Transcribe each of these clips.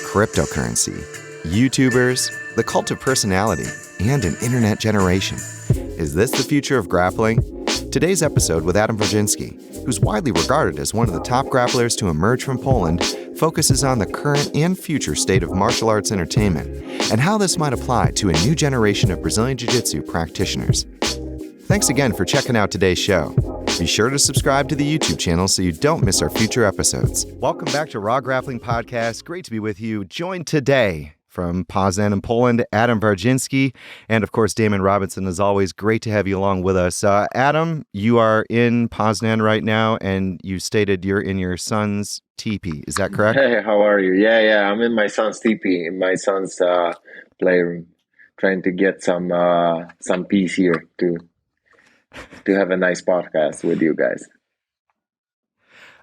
cryptocurrency, YouTubers, the cult of personality, and an internet generation. Is this the future of grappling? Today's episode with Adam Wardzinski, who's widely regarded as one of the top grapplers to emerge from Poland, focuses on the current and future state of martial arts entertainment and how this might apply to a new generation of Brazilian Jiu-Jitsu practitioners. Thanks again for checking out today's show. Be sure to subscribe to the YouTube channel so you don't miss our future episodes. Welcome back to RAW Grappling Podcast. Great to be with you. Joined today from Poznan in Poland, Adam Wardzinski, and of course, Damon Robinson. As always, great to have you along with us. Adam, you are in Poznan right now, and you stated you're in your son's teepee. Is that correct? Hey, how are you? Yeah, I'm in my son's teepee, in my son's playroom, trying to get some peace here to have a nice podcast with you guys.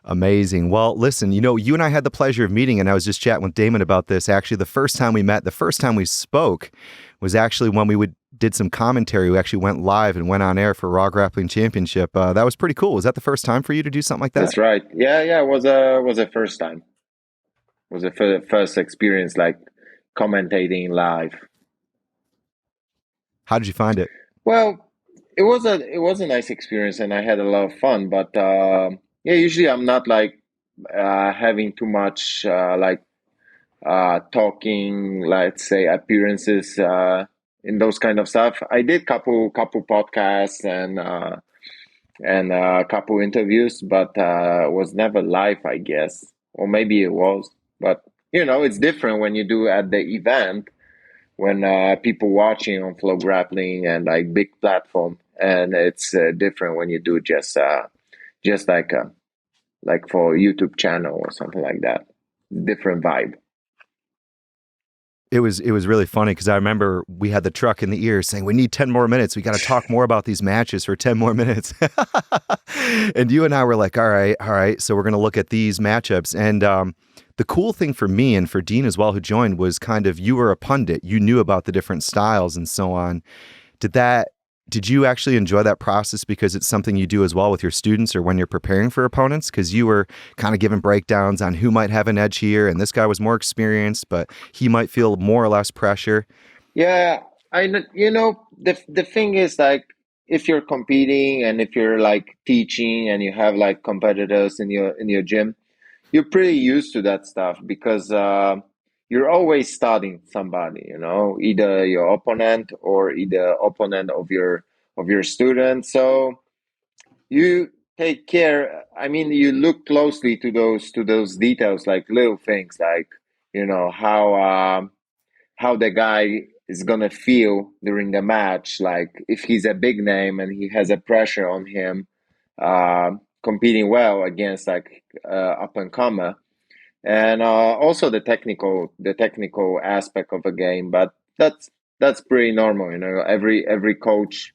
Amazing. Well, listen, you and I had the pleasure of meeting, and I was just chatting with Damon about this. Actually, the first time we met, the first time we spoke was actually when we did some commentary. We actually went live and went on air for RAW Grappling Championship. That was pretty cool. Was that the first time for you to do something like that? That's right. Yeah, it was a first time. It was a first experience, like commentating live. How did you find it? Well, it was a nice experience, and I had a lot of fun. But yeah, usually I'm not like having too much talking, let's say, appearances in those kind of stuff. I did couple podcasts and a couple interviews, but was never live, I guess, or maybe it was. But it's different when you do at the event, when people watching on Flow Grappling and like big platform, and it's different when you do just like for YouTube channel or something like that. Different vibe. It was really funny because I remember we had the truck in the ear saying, we need 10 more minutes. We got to talk more about these matches for 10 more minutes. And you and I were like, all right. So we're going to look at these matchups. And the cool thing for me and for Dean as well, who joined, was kind of, you were a pundit. You knew about the different styles and so on. Did you actually enjoy that process because it's something you do as well with your students or when you're preparing for opponents? Because you were kind of giving breakdowns on who might have an edge here, and this guy was more experienced, but he might feel more or less pressure. Yeah, the thing is, like, if you're competing and if you're like teaching and you have like competitors in your gym, you're pretty used to that stuff because you're always studying somebody, either your opponent or either opponent of your student. So you take care. I mean, you look closely to those details, like little things, like how the guy is gonna feel during the match. Like if he's a big name and he has a pressure on him, competing well against like up and comer. And also the technical aspect of the game, but that's pretty normal. Every coach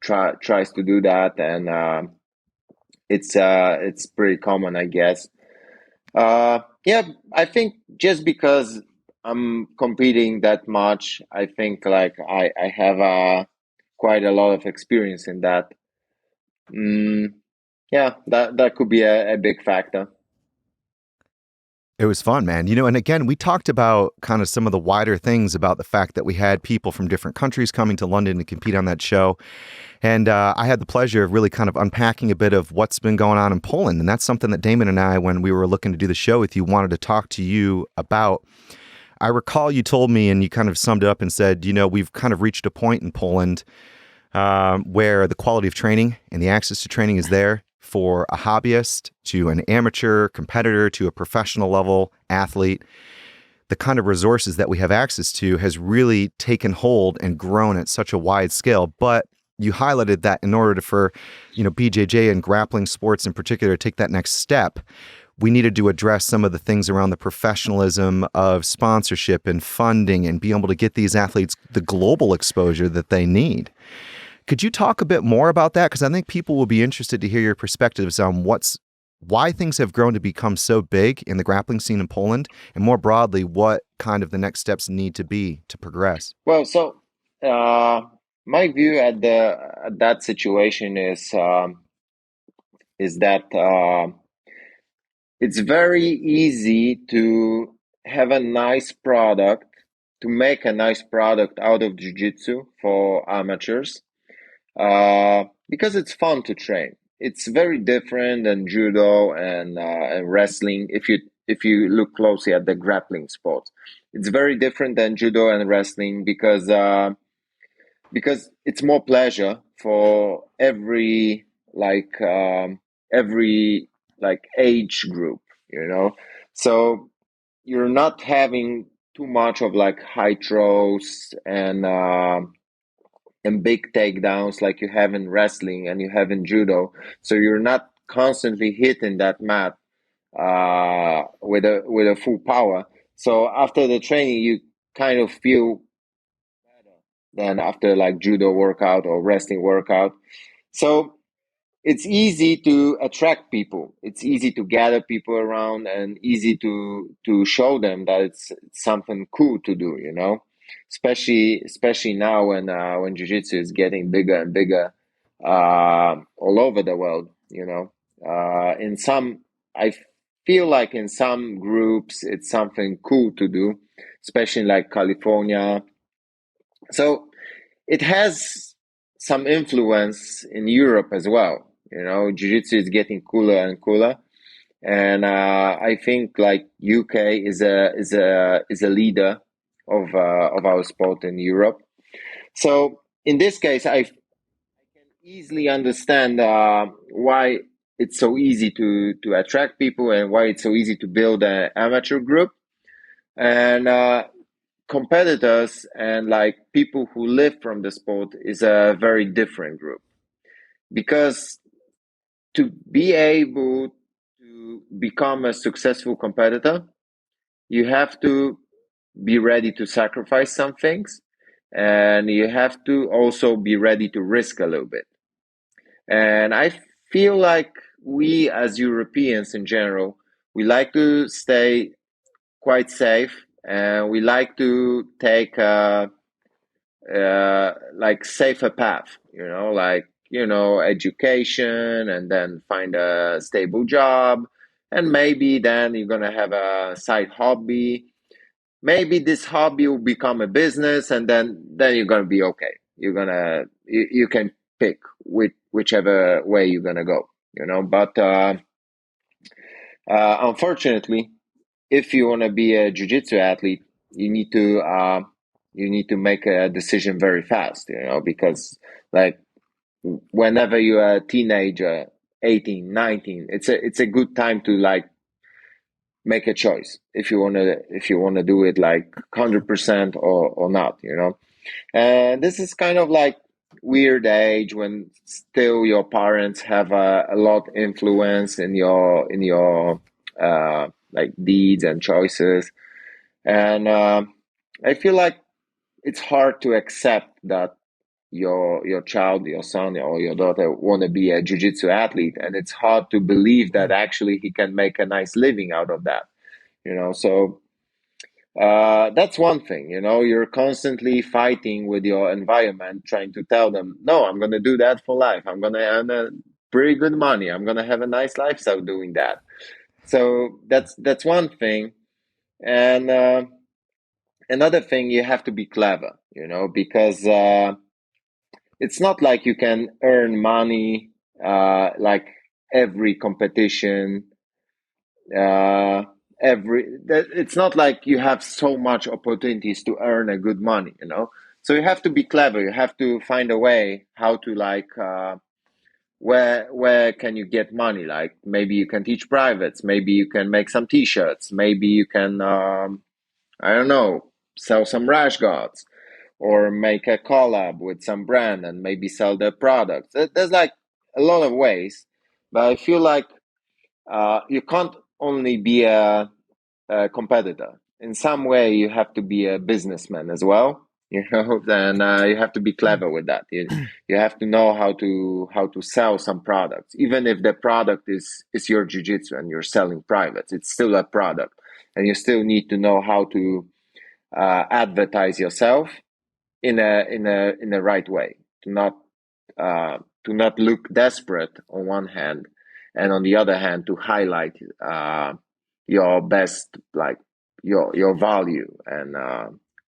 tries to do that, and it's pretty common, I guess. Yeah, I think just because I'm competing that much, I think like I have quite a lot of experience in that. Yeah, that could be a big factor. It was fun, man. And again, we talked about kind of some of the wider things about the fact that we had people from different countries coming to London to compete on that show. And I had the pleasure of really kind of unpacking a bit of what's been going on in Poland. And that's something that Damon and I, when we were looking to do the show with you, wanted to talk to you about. I recall you told me, and you kind of summed it up and said, we've kind of reached a point in Poland where the quality of training and the access to training is there for a hobbyist to an amateur competitor to a professional level athlete. The kind of resources that we have access to has really taken hold and grown at such a wide scale. But you highlighted that in order for, BJJ and grappling sports in particular to take that next step, we needed to address some of the things around the professionalism of sponsorship and funding and be able to get these athletes the global exposure that they need. Could you talk a bit more about that? Because I think people will be interested to hear your perspectives on why things have grown to become so big in the grappling scene in Poland, and more broadly, what kind of the next steps need to be to progress. Well, so my view at that situation is that it's very easy to have a nice product, to make a nice product out of jiu-jitsu for amateurs, because it's fun to train. It's very different than judo and wrestling. If you look closely at the grappling sport, it's very different than judo and wrestling because it's more pleasure for every like age group, you know. So you're not having too much of like high throws and big takedowns like you have in wrestling and you have in judo. So you're not constantly hitting that mat with a full power. So after the training, you kind of feel better than after like judo workout or wrestling workout. So it's easy to attract people. It's easy to gather people around and easy to show them that it's something cool to do, you know. Especially now when jiu-jitsu is getting bigger and bigger all over the world, you know. In some, I feel like in some groups it's something cool to do, especially like California. So it has some influence in Europe as well. You know, jiu-jitsu is getting cooler and cooler, and I think like UK is a leader of our sport in Europe. So in this case, I can easily understand why it's so easy to attract people and why it's so easy to build an amateur group. And competitors and like people who live from the sport is a very different group, because to be able to become a successful competitor, you have to be ready to sacrifice some things, and you have to also be ready to risk a little bit. And I feel like we as Europeans in general, we like to stay quite safe, and we like to take like safer path, you know, like, you know, education, and then find a stable job, and maybe then you're gonna have a side hobby. Maybe this hobby will become a business, and then you're gonna be okay. You can pick whichever way you're gonna go, you know. But unfortunately, if you want to be a jiu-jitsu athlete, you need to uh, you need to make a decision very fast, you know, because like whenever you're a teenager, 18, 19, it's a good time to like make a choice if you want to do it like 100% or not, you know. And this is kind of like weird age when still your parents have a lot influence in your like deeds and choices. And I feel like it's hard to accept that your child, your son or your daughter want to be a jiu-jitsu athlete, and it's hard to believe that actually he can make a nice living out of that, you know. So that's one thing, you know, you're constantly fighting with your environment, trying to tell them, no, I'm going to do that for life. I'm going to earn a pretty good money. I'm going to have a nice lifestyle doing that. So that's one thing. And another thing, you have to be clever, you know, because it's not like you can earn money like every competition uh it's not like you have so much opportunities to earn a good money, you know. So you have to be clever, you have to find a way how to like where can you get money, like maybe you can teach privates, maybe you can make some t-shirts, maybe you can I don't know, sell some rash guards, or make a collab with some brand and maybe sell their products. There's like a lot of ways, but I feel like you can't only be a competitor. In some way, you have to be a businessman as well. You know, then you have to be clever with that. You have to know how to sell some products, even if the product is your jujitsu and you're selling privates. It's still a product, and you still need to know how to advertise yourself in a right way, to not look desperate on one hand, and on the other hand to highlight your best like your value and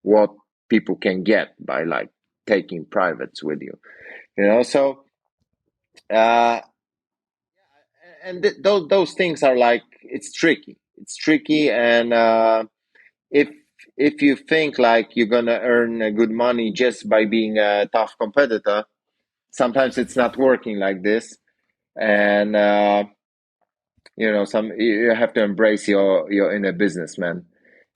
what people can get by like taking privates with you, you know. So uh, and those things are like it's tricky, and if you think like you're gonna earn good money just by being a tough competitor, sometimes it's not working like this. And you know, you have to embrace your inner businessman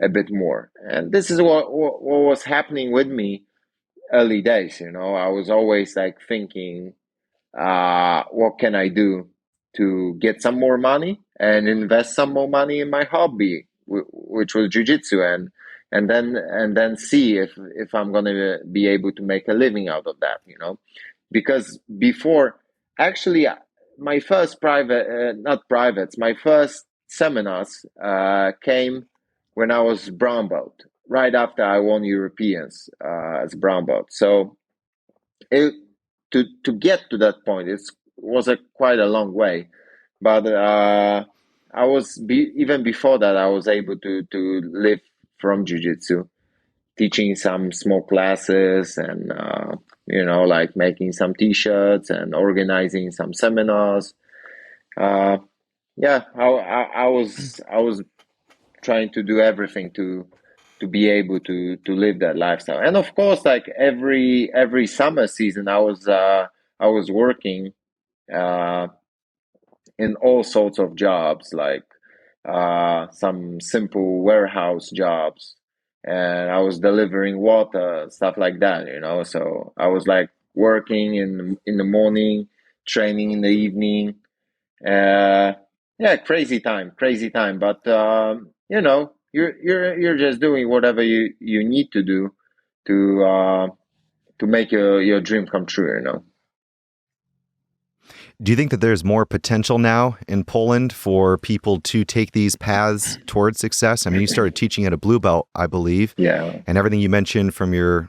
a bit more. And this is what was happening with me early days. You know, I was always like thinking, what can I do to get some more money and invest some more money in my hobby, which was jujitsu, and then see if I'm gonna be able to make a living out of that. You know, because before, actually, my first private, not privates, my first seminars came when I was brown belt, right after I won Europeans as brown belt. So it, to get to that point, it was a quite a long way, but I was even before that I was able to live from jiu-jitsu, teaching some small classes, and you know, like making some t-shirts and organizing some seminars. uh, yeah, I was trying to do everything to be able to live that lifestyle. And of course, like every summer season, I was working uh, in all sorts of jobs, like some simple warehouse jobs, and I was delivering water, stuff like that, you know. So I was like working in the morning, training in the evening. uh, yeah, crazy time. But you know, you're just doing whatever you need to do to make your dream come true. You know. Do you think that there's more potential now in Poland for people to take these paths towards success? I mean, you started teaching at a blue belt, I believe, Yeah. and everything you mentioned from your,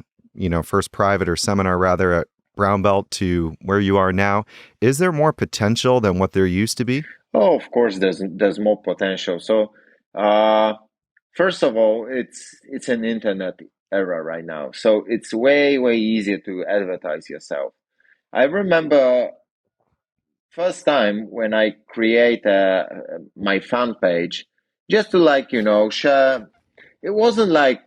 first private or seminar rather at brown belt to where you are now. Is there more potential than what there used to be? Oh, of course, there's more potential. So, uh, first of all, it's an internet era right now, so it's way easier to advertise yourself. I remember first time when I create my fan page, just to like, you know, share. It wasn't like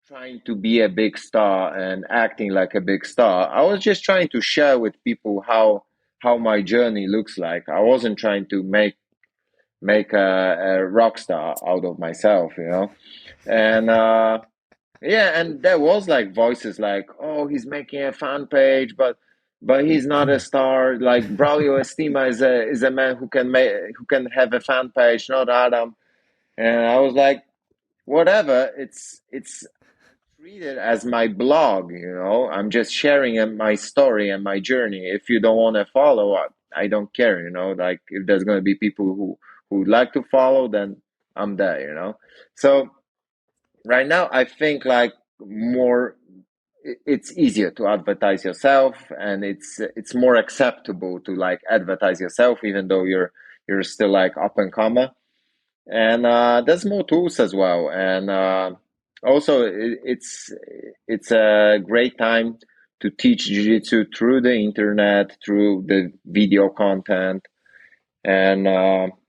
trying to be a big star and acting like a big star. I was just trying to share with people how my journey looks like. I wasn't trying to make a rock star out of myself, you know. And yeah, and there was like voices like, "Oh, he's making a fan page, but he's not a star. Like Braulio Estima is a man who can have a fan page, not Adam." And I was like, whatever. It's treated as my blog, you know. I'm just sharing my story and my journey. If you don't want to follow, I don't care, you know. Like if there's gonna be people who like to follow, then I'm there, you know. So right now, I think like more it's easier to advertise yourself, and it's more acceptable to like advertise yourself even though you're still like up and comer. And there's more tools as well. And also it's a great time to teach jiu-jitsu through the internet, through the video content. And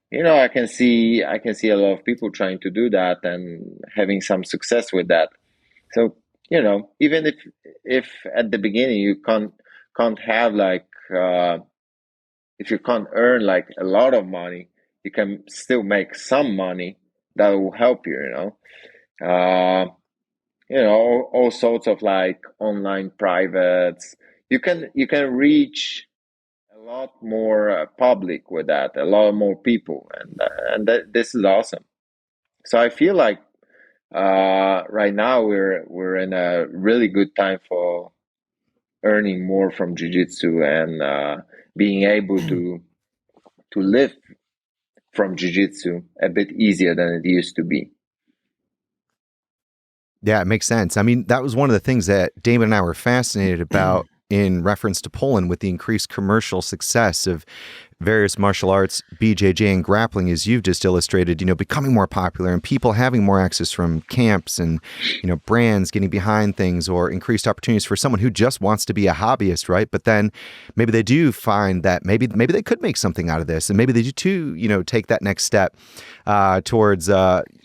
you know, I can see a lot of people trying to do that and having some success with that. So, you know, even if at the beginning you can't have like if you can't earn like a lot of money, you can still make some money that will help you, you know. You know, all sorts of like online privates. You can reach a lot more public with that, a lot more people, and this is awesome. So I feel like right now we're in a really good time for earning more from jiu-jitsu and being able to live from jiu-jitsu a bit easier than it used to be. Yeah, it makes sense. I mean, that was one of the things that Damon and I were fascinated about in reference to Poland with the increased commercial success of various martial arts, BJJ and grappling, as you've just illustrated, becoming more popular and people having more access from camps and, brands getting behind things, or increased opportunities for someone who just wants to be a hobbyist, right? But then maybe they do find that maybe they could make something out of this, and maybe they do too, take that next step towards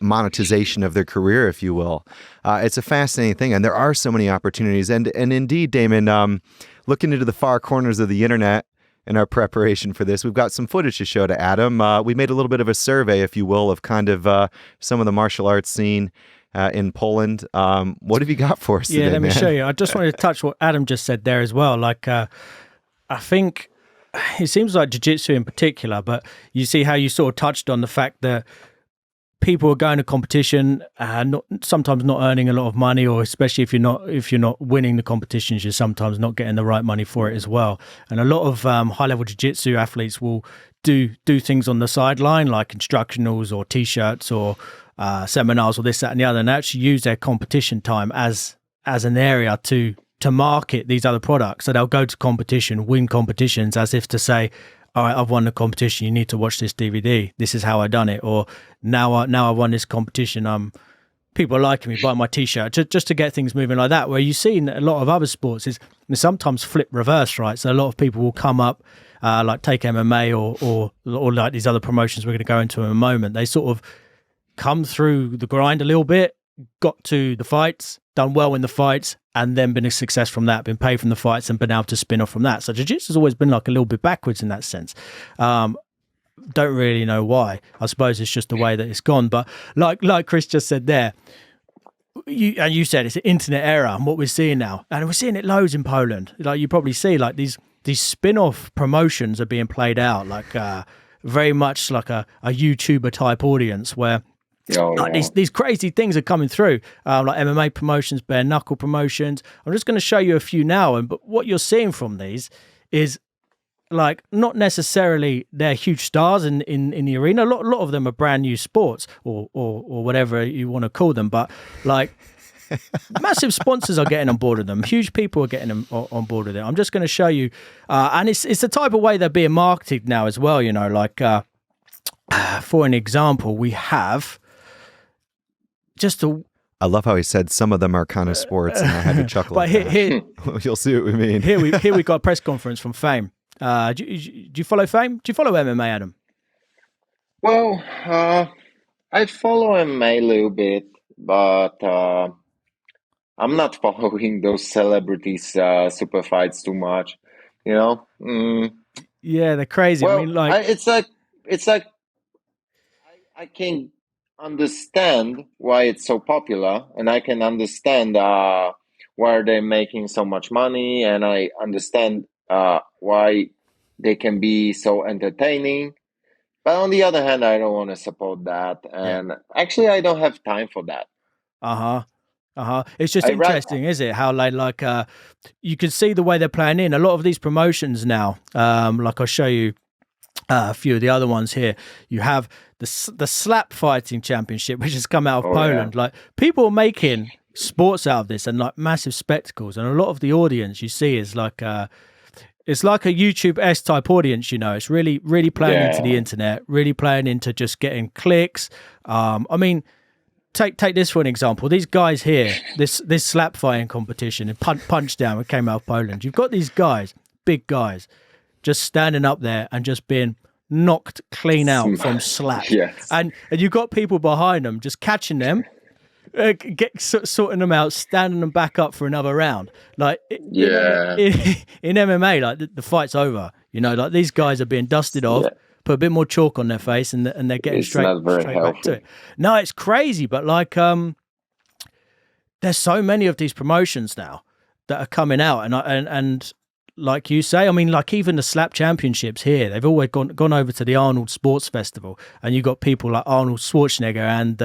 monetization of their career, if you will. It's a fascinating thing, and there are so many opportunities. And indeed, Damon, looking into the far corners of the internet in our preparation for this, we've got some footage to show to Adam. We made a little bit of a survey, if you will, of kind of some of the martial arts scene in Poland. What have you got for us today, let me man? show you. I just wanted to touch what Adam just said there as well. Like, I think it seems like jiu-jitsu in particular, but you see how you sort of touched on the fact that people are going to competition, sometimes not earning a lot of money, or especially if you're not winning the competitions, you're sometimes not getting the right money for it as well. And a lot of high-level jiu-jitsu athletes will do things on the sideline, like instructionals or T-shirts or seminars or this, that, and the other, and actually use their competition time as an area to market these other products. So they'll go to competition, win competitions, as if to say, all right, I've won the competition, you need to watch this DVD. This is how I done it. Or now I won this competition. People are liking me, buy my T-shirt, just to get things moving like that. Where you see in a lot of other sports is sometimes flip reverse, right? So a lot of people will come up, like take MMA or like these other promotions we're going to go into in a moment. They sort of come through the grind a little bit, got to the fights, done well in the fights, and then been a success from that, been paid from the fights and been able to spin off from that. So jiu-jitsu has always been like a little bit backwards in that sense. Don't really know why. I suppose it's just the way that it's gone. But like Chris just said there, you said it's an internet era, and what we're seeing now, and we're seeing it loads in Poland. Like you probably see, like these spin-off promotions are being played out, like very much like a YouTuber type audience where these crazy things are coming through, like MMA promotions, bare knuckle promotions. I'm just going to show you a few now, but what you're seeing from these is like not necessarily they're huge stars in the arena. A lot of them are brand new sports or whatever you want to call them, but like massive sponsors are getting on board with them. Huge people are getting them on board with it. I'm just going to show you, and it's the type of way they're being marketed now as well. Like for an example, we have. I love how he said some of them are kind of sports, and I had to chuckle. But here you'll see what we mean. Here we got a press conference from Fame. Do you follow Fame? Do you follow MMA, Adam? Well, I follow MMA a little bit, but I'm not following those celebrities super fights too much. Yeah, they're crazy. Well, I mean, like it's like I can understand why it's so popular, and I can understand why they're making so much money, and I understand why they can be so entertaining. But on the other hand, I don't want to support that, and actually I don't have time for that. It's just interesting, is it? How like you can see the way they're playing in a lot of these promotions now. Like I'll show you a few of the other ones here. You have the slap fighting championship, which has come out of Poland. Like people are making sports out of this and like massive spectacles, and a lot of the audience you see is like it's like a YouTube-esque type audience. It's really playing into the internet, really playing into just getting clicks. I mean, take this for an example. These guys here, this slap fighting competition and punch down, it came out of Poland. You've got these guys, big guys, just standing up there and just being knocked clean out from slaps. Yes. And you've got people behind them just catching them, sorting them out, standing them back up for another round. Like in MMA, like the fight's over. Like these guys are being dusted off, put a bit more chalk on their face, and they're getting straight back to it. No, it's crazy, but like there's so many of these promotions now that are coming out, and like you say, I mean, like even the slap championships here, they've always gone over to the Arnold Sports Festival, and you got people like Arnold Schwarzenegger and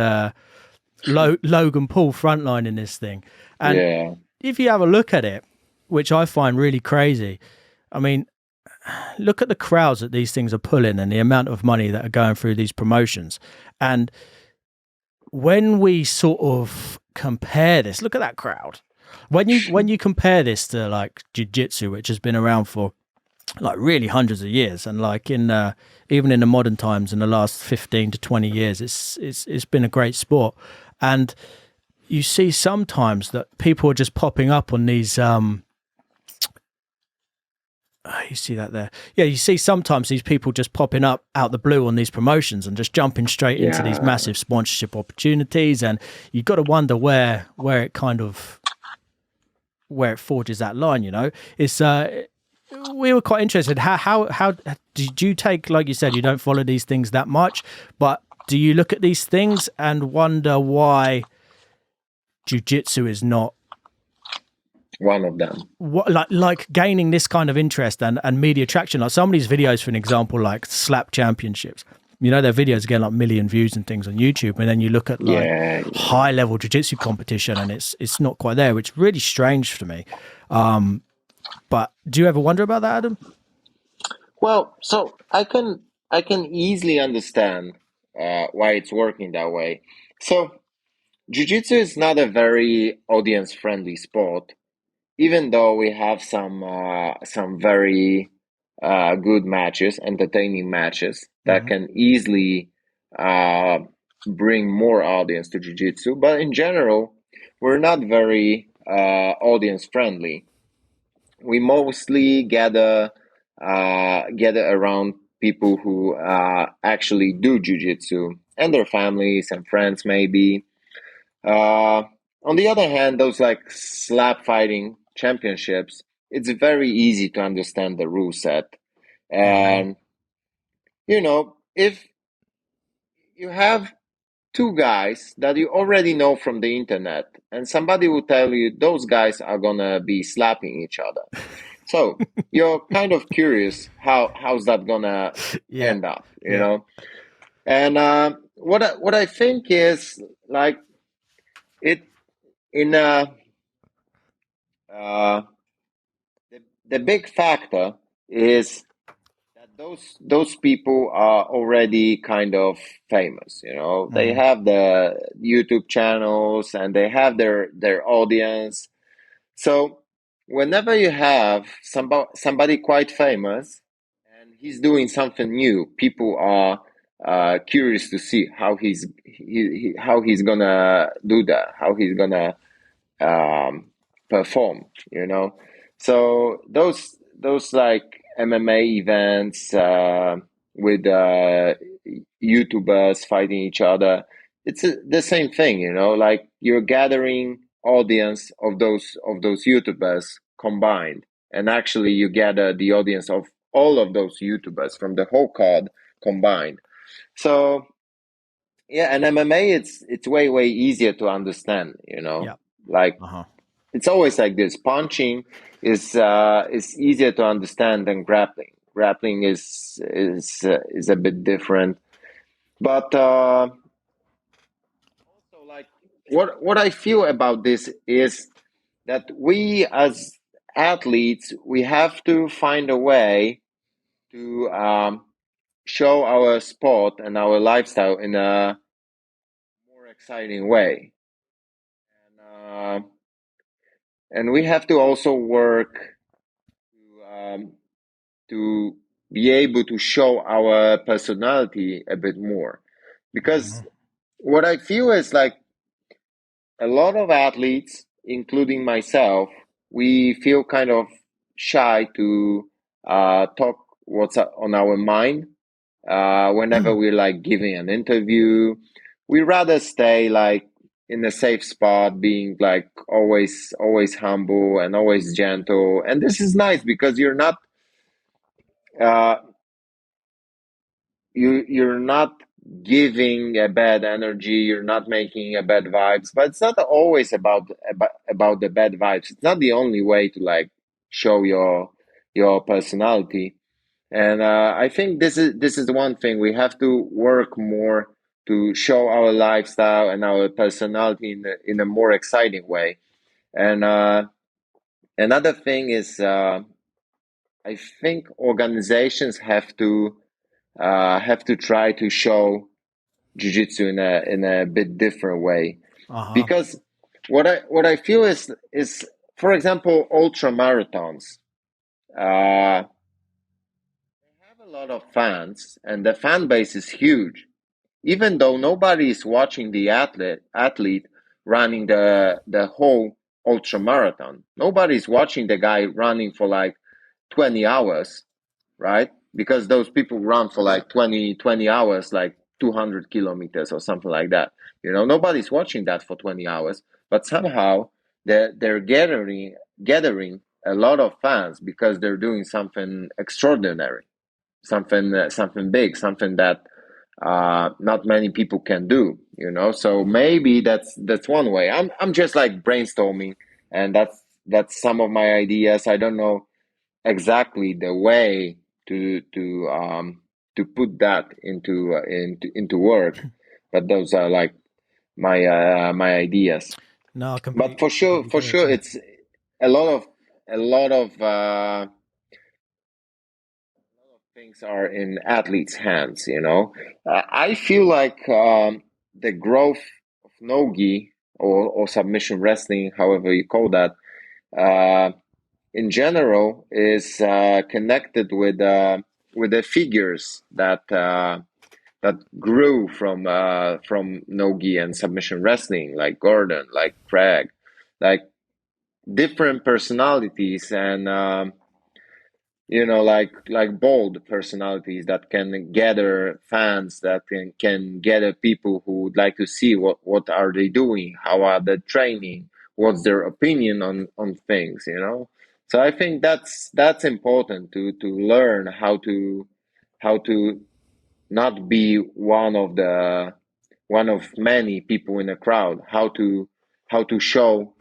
Logan Paul frontline in this thing. And if you have a look at it, which I find really crazy, I mean, look at the crowds that these things are pulling and the amount of money that are going through these promotions. And when we sort of compare this, look at that crowd. When you compare this to like jiu-jitsu, which has been around for like really hundreds of years, and like in even in the modern times, in the last 15 to 20 years, it's been a great sport. And you see sometimes that people are just popping up on these you see that there. Yeah, you see sometimes these people just popping up out the blue on these promotions and just jumping straight into these massive sponsorship opportunities, and you've got to wonder where it kind of where it forges that line. You know, it's we were quite interested. How did you take, like you said, you don't follow these things that much, but do you look at these things and wonder why jiu-jitsu is not one of them? What, like gaining this kind of interest and media traction? Like some of these videos, for an example, like slap championships, you know, their videos get like 1 million views and things on YouTube, and then you look at like high level jiu-jitsu competition and it's not quite there, which is really strange to me. But do you ever wonder about that, Adam? Well, so I can easily understand why it's working that way. So jiu-jitsu is not a very audience friendly sport, even though we have some very good matches, entertaining matches that can easily bring more audience to jiu-jitsu. But in general, we're not very audience friendly. We mostly gather around people who actually do jiu-jitsu and their families and friends, maybe. On the other hand, those like slap fighting championships, it's very easy to understand the rule set. And, you know, if you have two guys that you already know from the internet and somebody will tell you those guys are gonna be slapping each other, so you're kind of curious how's that gonna end up, you know? And what I think is like it in the big factor is that those people are already kind of famous, you know. They have the YouTube channels and they have their audience. So whenever you have somebody quite famous and he's doing something new, people are curious to see how he's gonna do that, how he's gonna perform, you know. So those like MMA events with YouTubers fighting each other, it's the same thing, you know. Like you're gathering audience of those YouTubers combined, and actually you gather the audience of all of those YouTubers from the whole card combined. So yeah, and MMA it's way easier to understand, you know. Like it's always like this. Punching is easier to understand than grappling. Grappling is a bit different, but also like what I feel about this is that we as athletes, we have to find a way to show our sport and our lifestyle in a more exciting way, and we have to also work to be able to show our personality a bit more, because what I feel is like a lot of athletes, including myself, we feel kind of shy to talk what's on our mind whenever we're like giving an interview. We rather stay like in a safe spot, being like always humble and always gentle. And this is nice because you're not you're not giving a bad energy, you're not making a bad vibes, but it's not always about the bad vibes. It's not the only way to like show your personality. And I think this is the one thing we have to work more to show our lifestyle and our personality in a more exciting way. And another thing is I think organizations have to try to show jiu-jitsu in a bit different way, because what I feel is for example ultra marathons. a lot of fans, and the fan base is huge. Even though nobody is watching the athlete running the whole ultra marathon, nobody's watching the guy running for like 20 hours, right? Because those people run for like 20 hours, like 200 kilometers or something like that. You know, nobody's watching that for 20 hours, but somehow they're gathering a lot of fans because they're doing something extraordinary, something big, something that not many people can do. You know, so maybe that's one way. I'm just like brainstorming, and that's some of my ideas. I don't know exactly the way to put that into work, but those are like my ideas. No, But for sure, it's a lot of things are in athletes' hands. You know, I feel like the growth of nogi or submission wrestling, however you call that, in general, is connected with the figures that grew from nogi and submission wrestling, like Gordon, like Craig, like different personalities, and you know, like bold personalities that can gather fans, that can gather people who would like to see what are they doing, how are they training, what's their opinion on things, you know. So I think that's important to learn how to not be one of many people in a crowd, how to show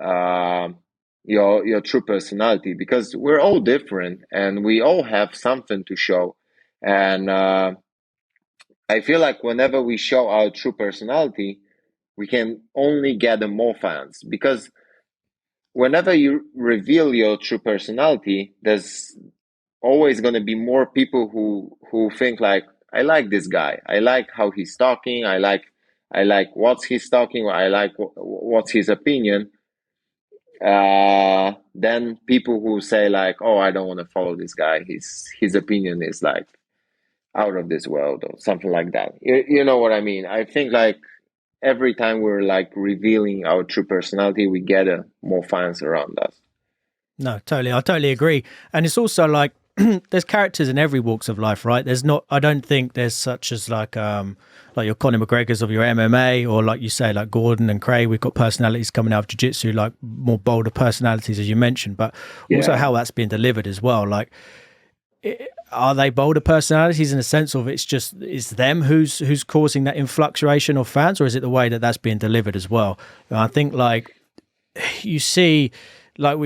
uh, your true personality, because we're all different and we all have something to show. And I feel like whenever we show our true personality, we can only gather more fans, because whenever you reveal your true personality, there's always going to be more people who think like, I like this guy, I like how he's talking, I like what he's talking, I like what's his opinion, then people who say like, oh, I don't want to follow this guy, his opinion is like out of this world or something like that. You know what I mean? I think like every time we're like revealing our true personality, we gather more fans around us. No, totally. I totally agree. And it's also like there's characters in every walks of life, right? There's not, I don't think there's such as like your Conor McGregors of your MMA, or like you say, like Gordon and Craig, we've got personalities coming out of jiu-jitsu, like more bolder personalities, as you mentioned, but also how that's being delivered as well. Like, are they bolder personalities in the sense of it's them who's causing that influctuation of fans, or is it the way that that's being delivered as well? And I think like you see, like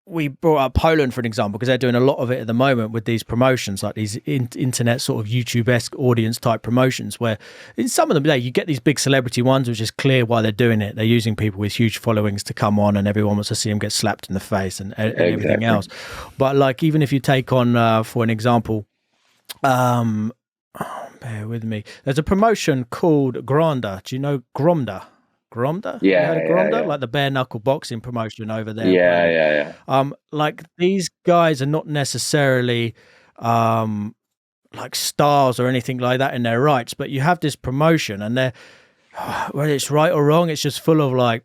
we brought up Poland for an example, because they're doing a lot of it at the moment with these promotions, like these internet sort of YouTube-esque audience type promotions, where in some of them, you get these big celebrity ones, which is clear why they're doing it. They're using people with huge followings to come on, and everyone wants to see them get slapped in the face and everything else. But like, even if you take on, for an example, bear with me, there's a promotion called Granda. Do you know Gromda? Gromda? Yeah, Gromda? yeah. Like the bare knuckle boxing promotion over there. Yeah. Like these guys are not necessarily like stars or anything like that in their rights, but you have this promotion, and they're, whether it's right or wrong, it's just full of like,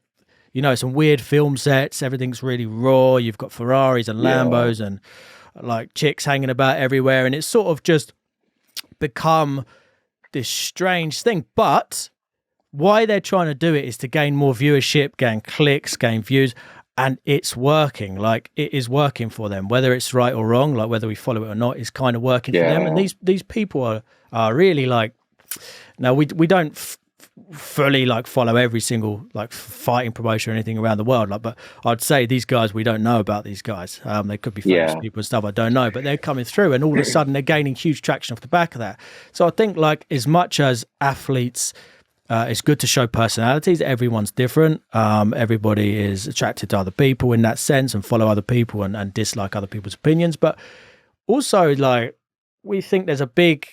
you know, some weird film sets. Everything's really raw. You've got Ferraris and Lambos and like chicks hanging about everywhere, and it's sort of just become this strange thing. But why they're trying to do it is to gain more viewership, gain clicks, gain views, and it's working. Like, it is working for them, whether it's right or wrong, like whether we follow it or not, it's kind of working for them. And these people are really like, now we don't fully like follow every single like fighting promotion or anything around the world, like, but I'd say these guys, we don't know about these guys. They could be famous people and stuff, I don't know, but they're coming through, and all of a sudden they're gaining huge traction off the back of that. So I think like, as much as athletes, it's good to show personalities. Everyone's different. Everybody is attracted to other people in that sense, and follow other people and dislike other people's opinions. But also, like, we think there's a big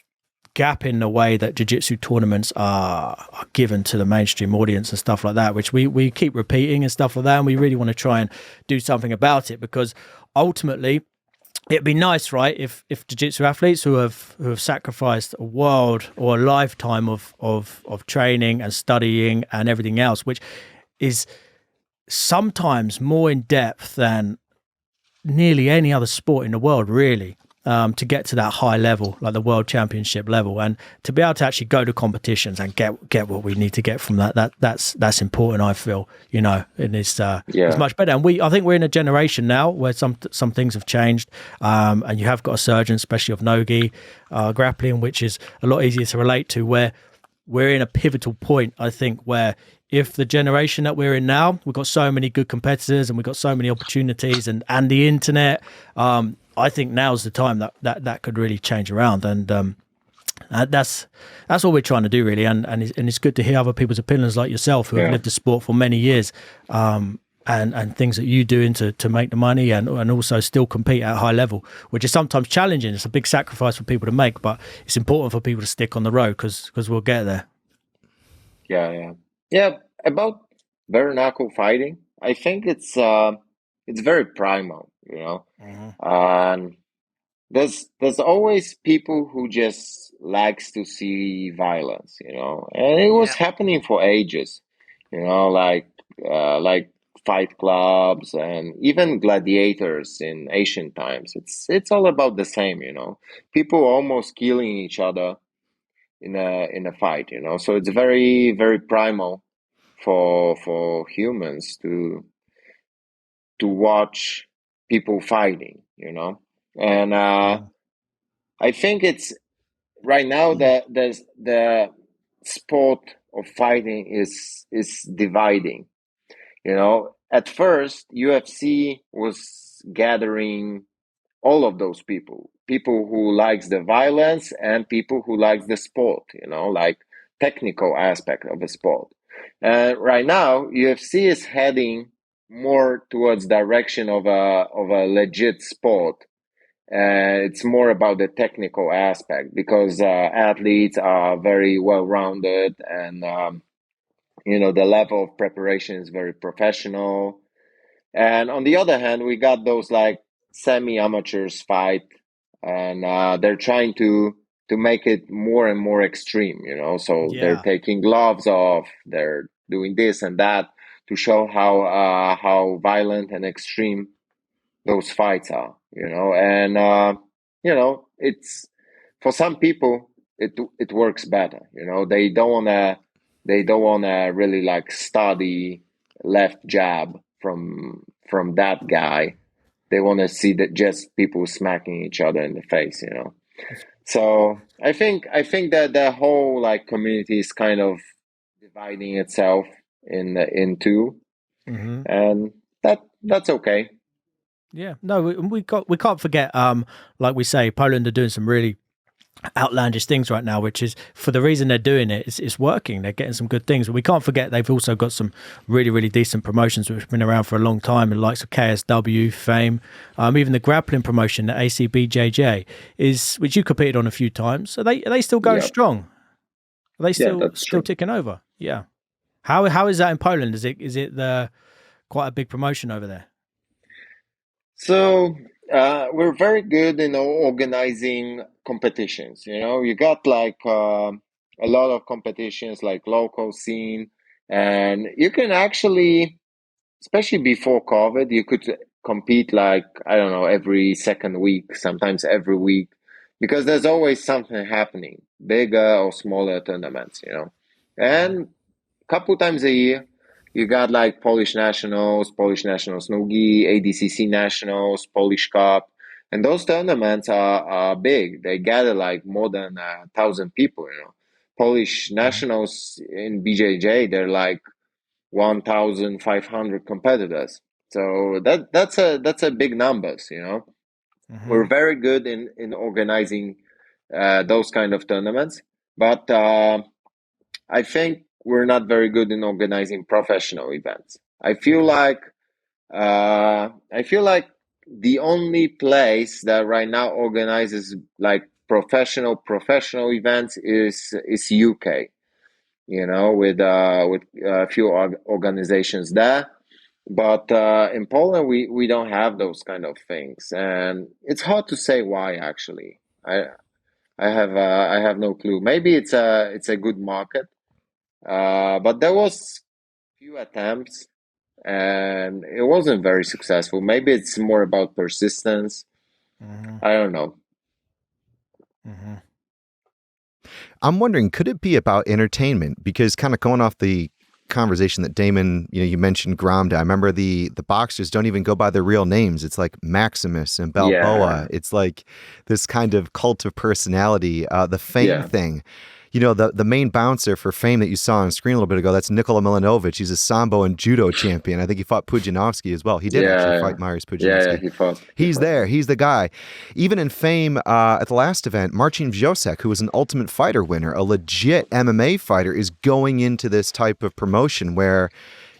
gap in the way that jiu-jitsu tournaments are given to the mainstream audience and stuff like that, which we keep repeating and stuff like that. And we really want to try and do something about it, because ultimately, it'd be nice, right, if jiu-jitsu athletes who have sacrificed a world or a lifetime of training and studying and everything else, which is sometimes more in depth than nearly any other sport in the world, really, to get to that high level, like the world championship level, and to be able to actually go to competitions and get what we need to get from that's important. I feel, and it's much better. And I think we're in a generation now where some things have changed, and you have got a surgeon, especially of nogi grappling, which is a lot easier to relate to, where we're in a pivotal point, I think, where if the generation that we're in now, we've got so many good competitors and we've got so many opportunities and the internet, I think now's the time that could really change around. And that's what we're trying to do, really. And it's good to hear other people's opinions like yourself who have lived the sport for many years, and things that you do to make the money and also still compete at a high level, which is sometimes challenging. It's a big sacrifice for people to make, but it's important for people to stick on the road because we'll get there. Yeah, about bare knuckle fighting, I think it's very primal, and there's always people who just likes to see violence, and it was happening for ages, like fight clubs and even gladiators in ancient times. It's all about the same, people almost killing each other in a fight, so it's very, very primal for humans to watch people fighting, and I think it's right now that the sport of fighting is dividing. At first UFC was gathering all of those people who likes the violence and people who likes the sport, like technical aspect of the sport. And right now UFC is heading more towards direction of a legit sport. It's more about the technical aspect because athletes are very well rounded, and the level of preparation is very professional. And on the other hand, we got those like semi-amateurs fight, and they're trying to make it more and more extreme, So they're taking gloves off, they're doing this and that to show how violent and extreme those fights are, And it's for some people it works better, They don't wanna really like study left jab from that guy. They want to see that just people smacking each other in the face, So I think that the whole like community is kind of dividing itself in two, and that's okay. Yeah, no, we can't forget. Like we say, Poland are doing some really outlandish things right now, which is for the reason they're doing it. It's working. They're getting some good things, but we can't forget they've also got some really, really decent promotions which have been around for a long time, the likes of KSW, Fame, even the grappling promotion, the ACBJJ, which you competed on a few times. Are they still going strong? Are they still ticking over? Yeah. How is that in Poland? Is it quite a big promotion over there? So we're very good in organizing competitions. You got like a lot of competitions, like local scene, and you can actually, especially before COVID, you could compete like, I don't know, every second week, sometimes every week, because there's always something happening, bigger or smaller tournaments, and a couple times a year. You got like Polish Nationals Nogi, ADCC Nationals, Polish Cup, and those tournaments are big. They gather like more than 1,000 people. Polish Nationals in BJJ, they're like 1,500 competitors. So that's a big numbers. We're very good in organizing those kind of tournaments, but I think we're not very good in organizing professional events. I feel like the only place that right now organizes like professional events is UK. With a few organizations there, But in Poland, we don't have those kind of things, and it's hard to say why. Actually, I have no clue. Maybe it's a good market, but there was few attempts, and it wasn't very successful. Maybe it's more about persistence. I don't know. I'm wondering, could it be about entertainment? Because kind of going off the conversation that Damon, you mentioned Gramda. I remember the boxers don't even go by their real names. It's like Maximus and Balboa. Yeah, It's like this kind of cult of personality. The Fame yeah, thing. The main bouncer for Fame that you saw on screen a little bit ago, that's Nikola Milanovic. He's a Sambo and Judo champion. I think he fought Pudzianowski as well. He did actually yeah, fight Mariusz yeah. Pudzianowski. He He's fought there. him. He's the guy. Even in Fame, at the last event, Marcin Wziosek, who was an Ultimate Fighter winner, a legit MMA fighter, is going into this type of promotion where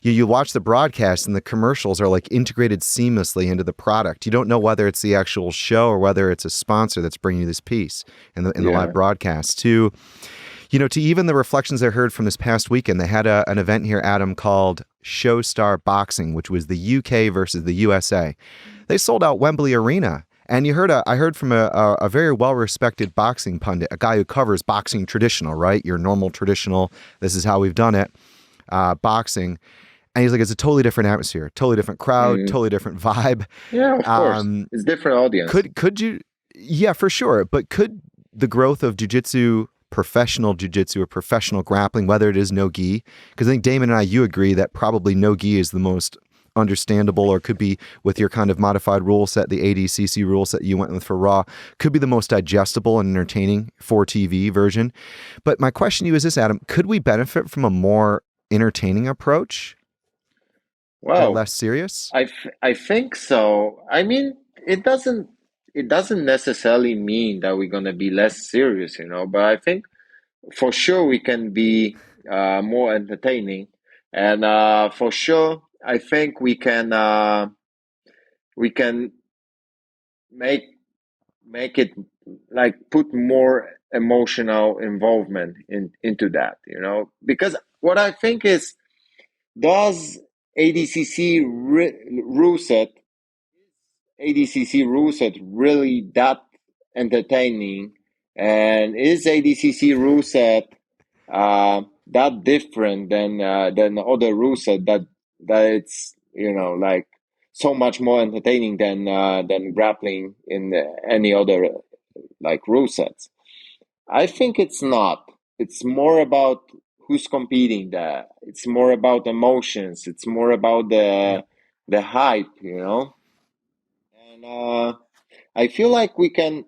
you watch the broadcast and the commercials are like integrated seamlessly into the product. You don't know whether it's the actual show or whether it's a sponsor that's bringing you this piece in the Yeah. live broadcast. To even the reflections I heard from this past weekend, they had an event here, Adam, called Showstar Boxing, which was the UK versus the USA. They sold out Wembley Arena. And I heard from a very well-respected boxing pundit, a guy who covers boxing traditional, right? Your normal traditional, this is how we've done it, boxing. And he's like, it's a totally different atmosphere, totally different crowd, Mm. totally different vibe. Yeah, of course. It's different audience. Could you, yeah, for sure. But could the growth of professional jiu-jitsu or professional grappling, whether it is no-gi, because I think Damon and you agree that probably no-gi is the most understandable, or could be with your kind of modified rule set, the ADCC rule set you went with for Raw, could be the most digestible and entertaining for TV version. But my question to you is this, Adam, could we benefit from a more entertaining approach or Well, less serious? I think so. I mean, it doesn't necessarily mean that we're gonna be less serious, but I think for sure we can be more entertaining, and for sure I think we can make make it like put more emotional involvement into that, because what I think is, does ADCC rule set ADCC rule set really that entertaining, and is ADCC rule set that different than other rule set that it's like so much more entertaining than grappling in any other like rule sets? I think it's not. It's more about who's competing there. It's more about emotions. It's more about Yep. the hype, And I feel like we can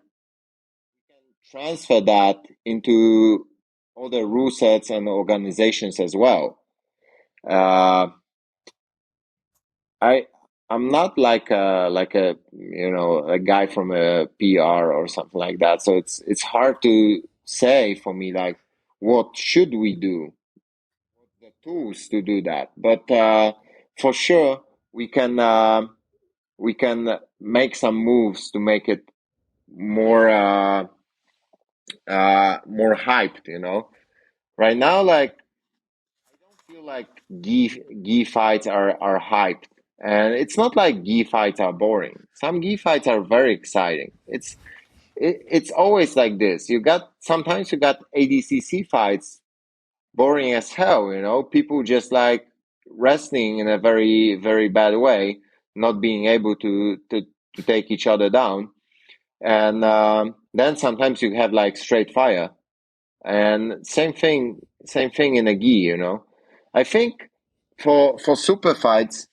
transfer that into other rule sets and organizations as well. Uh, I I'm not like a a guy from a PR or something like that. So it's hard to say for me like what should we do, the tools to do that. But for sure we can make some moves to make it more more hyped. Right now, like feel like gi fights are hyped, and it's not like gi fights are boring. Some gi fights are very exciting. It's always like this. Sometimes you got ADCC fights boring as hell. People just like wrestling in a very very bad way, not being able to take each other down, and then sometimes you have like straight fire, and same thing in a gi. I think for super fights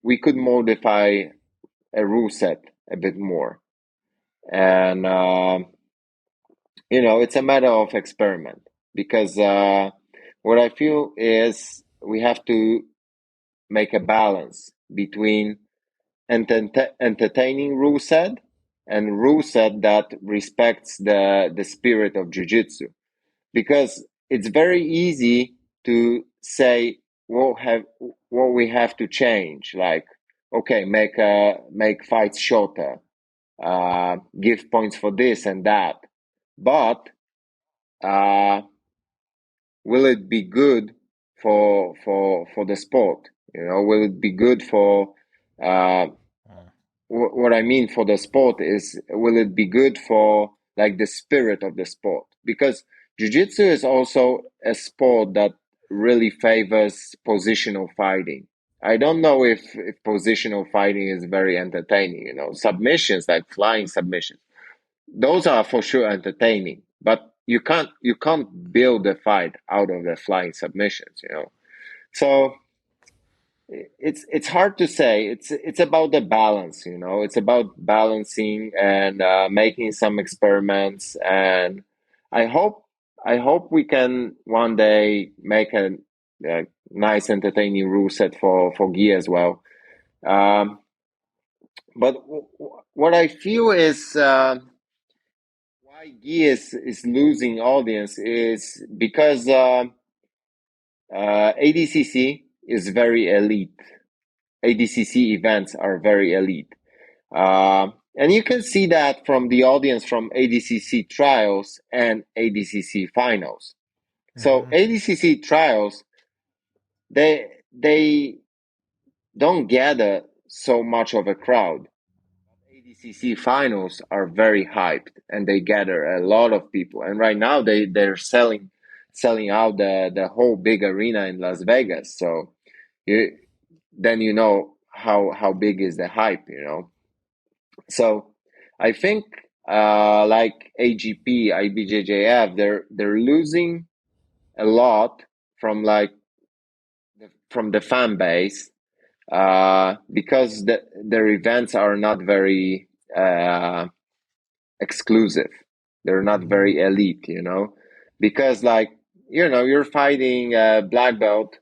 we could modify a rule set a bit more, and it's a matter of experiment, because what I feel is we have to make a balance between entertaining rule set and rule set that respects the spirit of jiu-jitsu, because it's very easy to say what we have to change, like okay, make fights shorter, give points for this and that, but uh, will it be good for the sport? Will it be good for what I mean for the sport is, will it be good for like the spirit of the sport? Because jiu-jitsu is also a sport that really favors positional fighting. I don't know if positional fighting is very entertaining. Submissions, like flying submissions, those are for sure entertaining, but you can't build a fight out of the flying submissions. So it's hard to say. It's about the balance. It's about balancing and making some experiments. And I hope I hope we can one day make a nice, entertaining rule set for gi as well. Um, but what I feel is why gi is losing audience is because ADCC is very elite. ADCC events are very elite. And you can see that from the audience from ADCC trials and ADCC finals. So ADCC trials, they don't gather so much of a crowd. ADCC finals are very hyped and they gather a lot of people. And right now they're selling out the whole big arena in Las Vegas. So then how big is the hype. So I think like AGP, IBJJF, they're losing a lot from from the fan base because their events are not very exclusive. They're not very elite. Because you're fighting a black belt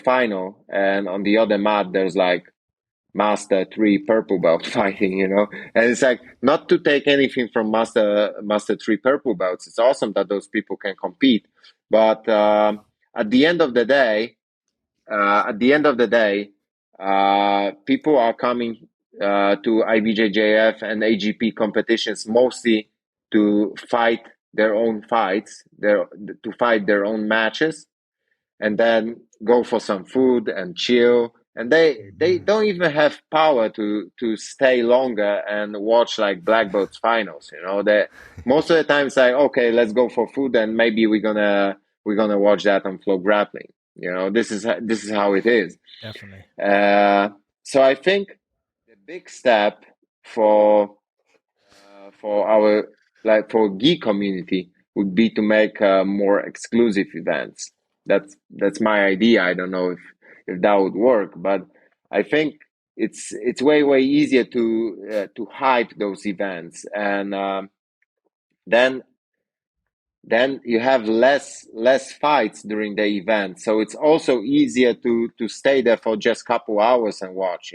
final, and on the other mat there's like Master 3 purple belt fighting. And it's like, not to take anything from Master 3 purple belts. It's awesome that those people can compete, but at the end of the day, people are coming to IBJJF and AGP competitions mostly to fight their own fights, to fight their own matches, and then go for some food and chill. And they don't even have power to stay longer and watch like black belts finals. They most of the time it's like, okay, let's go for food, and maybe we're gonna watch that on Flow Grappling. This is how it is. Definitely. So I think the big step for our for gi community would be to make more exclusive events. That's my idea. I don't know if that would work, but I think it's way easier to hype those events, and then you have less fights during the event, so it's also easier to stay there for just a couple hours and watch.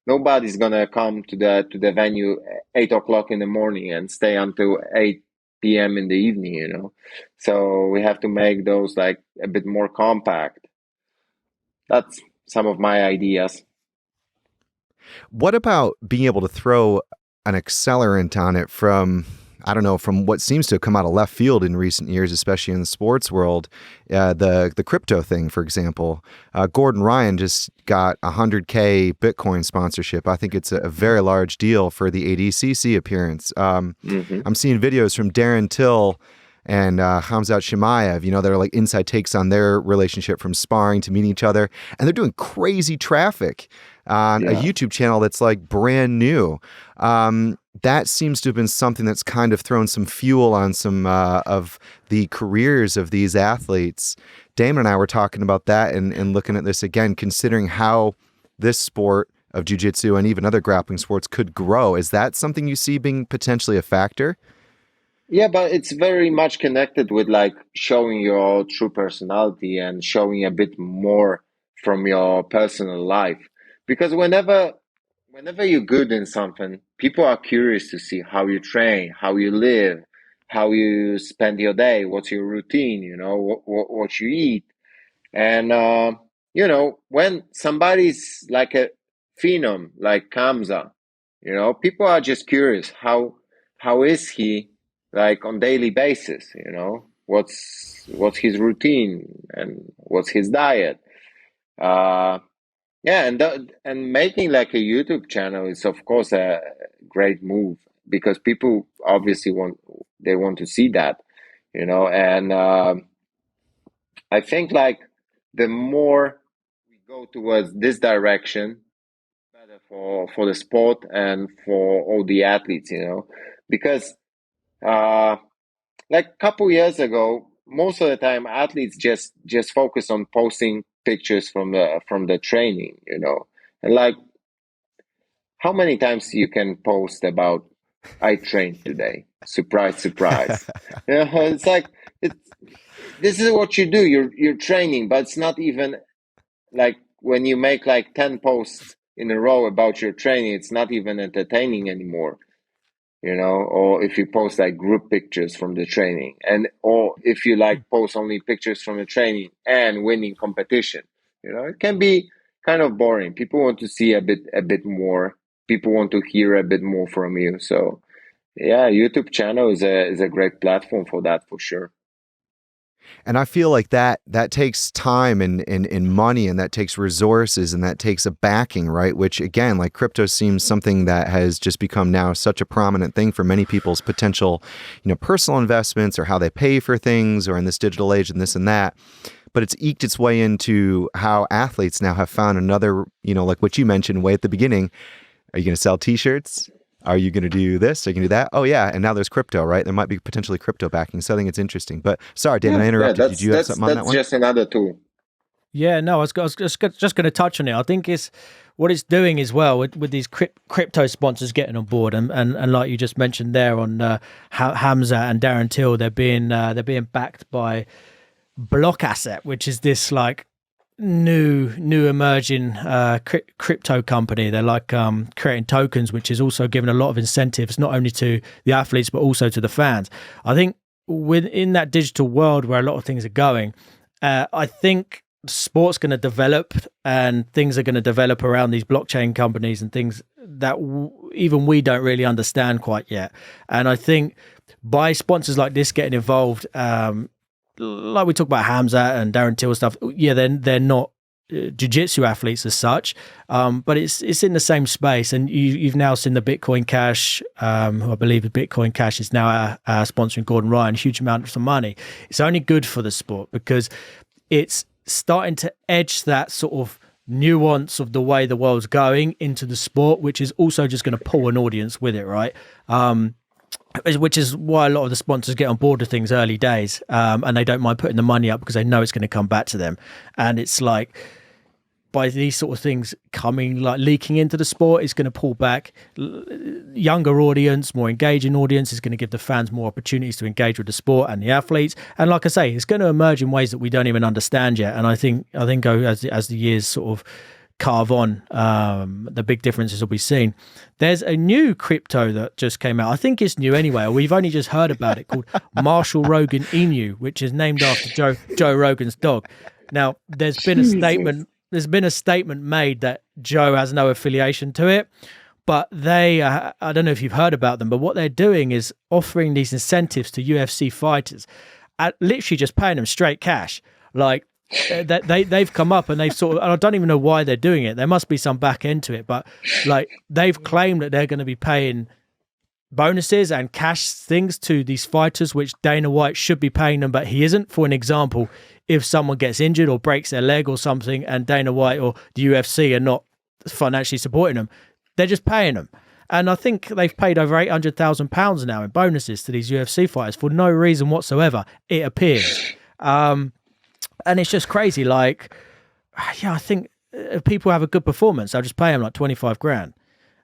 Nobody's gonna come to the venue 8 o'clock in the morning and stay until 8 p.m. in the evening. So we have to make those like a bit more compact. That's some of my ideas. What about being able to throw an accelerant on it from, I don't know, from what seems to have come out of left field in recent years, especially in the sports world, the crypto thing, for example. Gordon Ryan just got 100K Bitcoin sponsorship. I think it's a very large deal for the ADCC appearance. I'm seeing videos from Darren Till and Khamzat Chimaev, that are like inside takes on their relationship from sparring to meeting each other. And they're doing crazy traffic on a YouTube channel that's like brand new. That seems to have been something that's kind of thrown some fuel on some of the careers of these athletes. Damon and I were talking about that and looking at this again, considering how this sport of jiu-jitsu and even other grappling sports could grow. Is that something you see being potentially a factor? Yeah, but it's very much connected with like showing your true personality and showing a bit more from your personal life. Because whenever you're good in something, people are curious to see how you train, how you live, how you spend your day, what's your routine, what you eat. And when somebody's like a phenom like Kamza, people are just curious how is he like on daily basis, what's his routine and what's his diet. Yeah, and making like a YouTube channel is of course a great move because people obviously want to see that, and I think like the more we go towards this direction, better for the sport and for all the athletes, because uh like a couple years ago, most of the time athletes just focus on posting pictures from the training, and like how many times you can post about I trained today? Surprise, surprise. It's like it's this is what you do. You're training, but it's not even like when you make like 10 posts in a row about your training, it's not even entertaining anymore. Or if you post like group pictures from the training, or if you like post only pictures from the training and winning competition, it can be kind of boring. People want to see a bit more. People want to hear a bit more from you. So yeah, YouTube channel is a great platform for that for sure. And I feel like that takes time and money, and that takes resources, and that takes a backing, right? Which again, like crypto seems something that has just become now such a prominent thing for many people's potential, personal investments or how they pay for things or in this digital age and this and that. But it's eked its way into how athletes now have found another, like what you mentioned way at the beginning. Are you going to sell t-shirts? Are you going to do this? Are you going to do that? Oh, yeah. And now there's crypto, right? There might be potentially crypto backing. So I think it's interesting. But sorry, Damon, I interrupted. Did you have something on that one? That's just another tool. Yeah, no, I was just going to touch on it. I think it's what it's doing as well with these crypto sponsors getting on board, and like you just mentioned there on Hamza and Darren Till, they're being backed by Block Asset, which is this like new emerging crypto company. They're like creating tokens, which is also giving a lot of incentives not only to the athletes but also to the fans. I think within that digital world where a lot of things are going, I think sport's going to develop and things are going to develop around these blockchain companies and things that even we don't really understand quite yet. And I think by sponsors like this getting involved, like we talk about Hamza and Darren Till stuff, yeah, they're not jiu-jitsu athletes as such, but it's in the same space. And you've now seen the Bitcoin Cash, who I believe the Bitcoin Cash is now sponsoring Gordon Ryan, huge amounts of money. It's only good for the sport because it's starting to edge that sort of nuance of the way the world's going into the sport, which is also just going to pull an audience with it, right? Which is why a lot of the sponsors get on board with things early days, and they don't mind putting the money up because they know it's going to come back to them. And it's like by these sort of things coming, like leaking into the sport, it's going to pull back younger audience, more engaging audience. Is going to give the fans more opportunities to engage with the sport and the athletes. And like I say, it's going to emerge in ways that we don't even understand yet. And I think as the years sort of carve on, the big differences will be seen. There's a new crypto that just came out. I think it's new anyway. We've only just heard about it, called Marshall Rogan Inu, which is named after Joe Rogan's dog. Now, there's been a statement made that Joe has no affiliation to it, but they, I don't know if you've heard about them, but what they're doing is offering these incentives to UFC fighters, at literally just paying them straight cash. Like, they've come up and they've sort of, and I don't even know why they're doing it. There must be some back end to it, but like they've claimed that they're going to be paying bonuses and cash things to these fighters, which Dana White should be paying them, but he isn't. For an example, if someone gets injured or breaks their leg or something, and Dana White or the UFC are not financially supporting them, they're just paying them. And I think they've paid over £800,000 now in bonuses to these UFC fighters for no reason whatsoever, it appears. And it's just crazy. Like, yeah, I think if people have a good performance, I'll just pay them like 25 grand.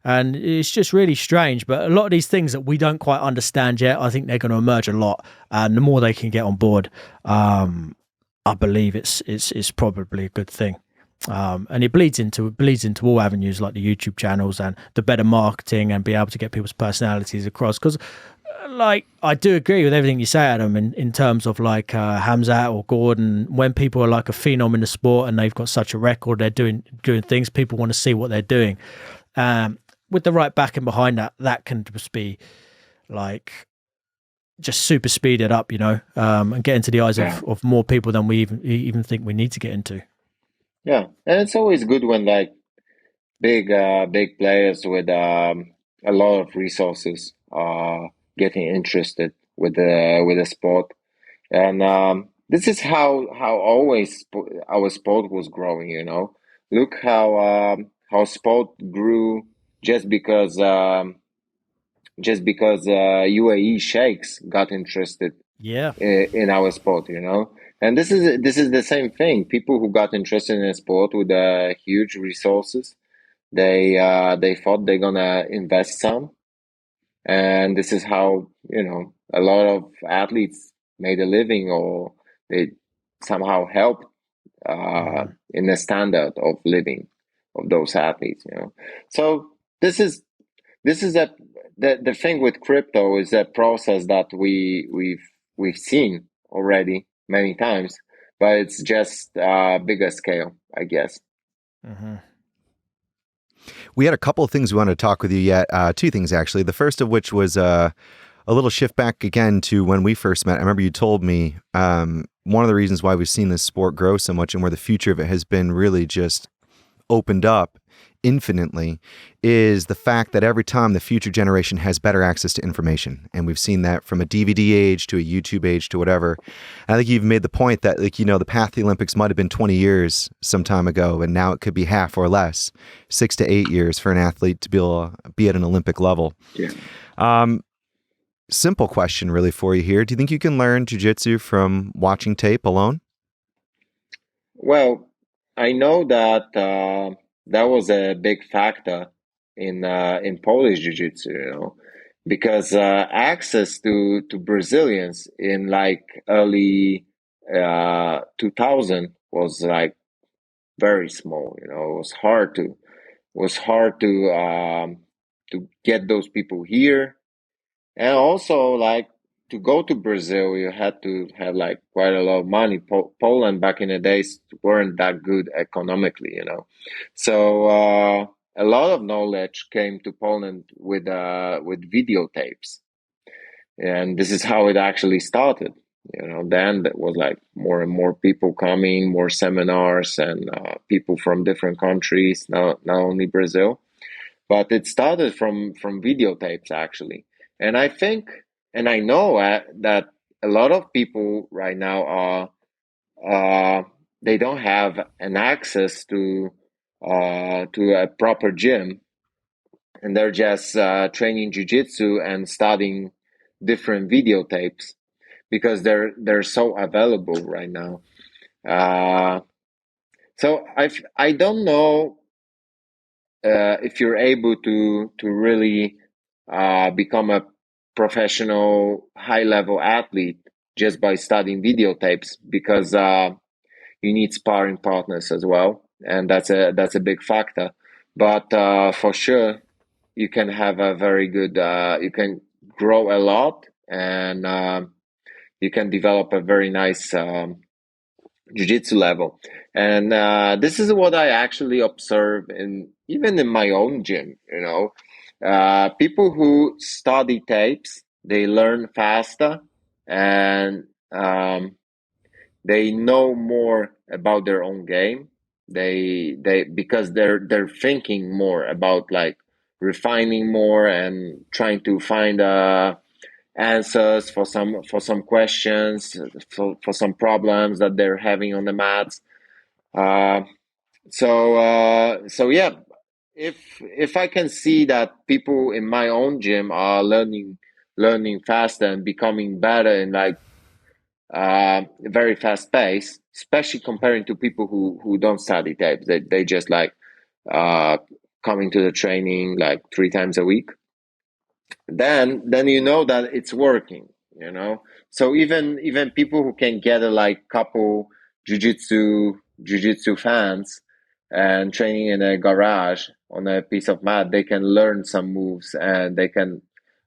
And it's just really strange. But a lot of these things that we don't quite understand yet, I think they're going to emerge a lot. And the more they can get on board, I believe it's probably a good thing. And it bleeds into all avenues like the YouTube channels and the better marketing and be able to get people's personalities across. Because like, I do agree with everything you say, Adam, in terms of like Hamza or Gordon. When people are like a phenom in the sport and they've got such a record, they're doing things, people want to see what they're doing. With the right backing behind that can just be like just super speeded up, and get into the eyes of more people than we even think we need to get into. Yeah, and it's always good when like big players with a lot of resources getting interested with the sport. And this is how always our sport was growing, you know. Look how sport grew just because UAE sheikhs got interested Yeah. in our sport, you know. And this is the same thing. People who got interested in a sport with huge resources, they thought they're gonna invest some, and this is how, you know, a lot of athletes made a living, or they somehow helped in the standard of living of those athletes, you know. So this is the thing with crypto is a process that we've seen already many times, but it's just bigger scale, I guess. Mm-hmm. We had a couple of things we wanted to talk with you yet. Two things, actually. The first of which was a little shift back again to when we first met. I remember you told me one of the reasons why we've seen this sport grow so much and where the future of it has been really just opened up infinitely is the fact that every time the future generation has better access to information. And we've seen that from a DVD age to a YouTube age to whatever. And I think you've made the point that, like, you know, the path to the Olympics might have been 20 years some time ago, and now it could be half or less, 6 to 8 years for an athlete to be able to be at an Olympic level. Yeah. Simple question really for you here. Do you think you can learn jiu-jitsu from watching tape alone? Well, I know that that was a big factor in Polish jiu-jitsu, you know, because access to Brazilians in like early 2000 was like very small, you know. It was hard to get those people here. And also, like, to go to Brazil, you had to have like quite a lot of money. Poland back in the days weren't that good economically, you know. So a lot of knowledge came to Poland with videotapes, and this is how it actually started. You know, then there was like more and more people coming, more seminars, and people from different countries, not only Brazil, but it started from videotapes actually. And I think, and I know that a lot of people right now are they don't have an access to a proper gym, and they're just training jujitsu and studying different videotapes because they're so available right now. Uh, so I don't know if you're able to really become a professional high level athlete just by studying videotapes, because you need sparring partners as well, and that's a big factor. But for sure, you can have a very good you can grow a lot, and you can develop a very nice jiu-jitsu level. And this is what I actually observe in even in my own gym, you know. People who study tapes, they learn faster, and they know more about their own game. They because they're thinking more about like refining more and trying to find answers for some questions, for some problems that they're having on the mats. Uh, so yeah, if I can see that people in my own gym are learning faster and becoming better in like very fast pace, especially comparing to people who don't study tapes, they just like uh, coming to the training like 3 times a week, then you know that it's working, you know. So even people who can get a like couple jujitsu fans and training in a garage on a piece of mat, they can learn some moves, and they can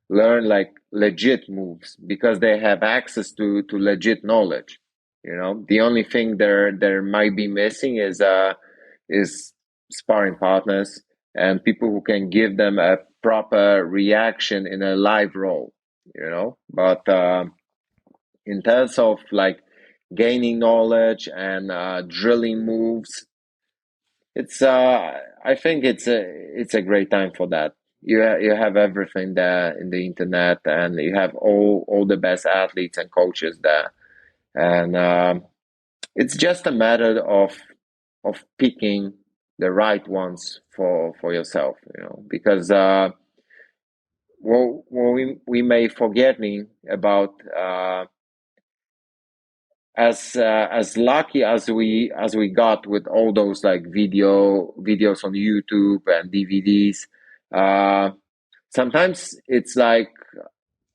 learn like legit moves because they have access to legit knowledge, you know. The only thing there might be missing is sparring partners and people who can give them a proper reaction in a live role, you know. But in terms of like gaining knowledge and drilling moves, it's I think it's a great time for that. You have everything there in the internet, and you have all the best athletes and coaches there, and it's just a matter of picking the right ones for yourself, you know, because well, we may forgetting about as lucky as we got with all those like videos on YouTube and DVDs. Uh, Sometimes it's like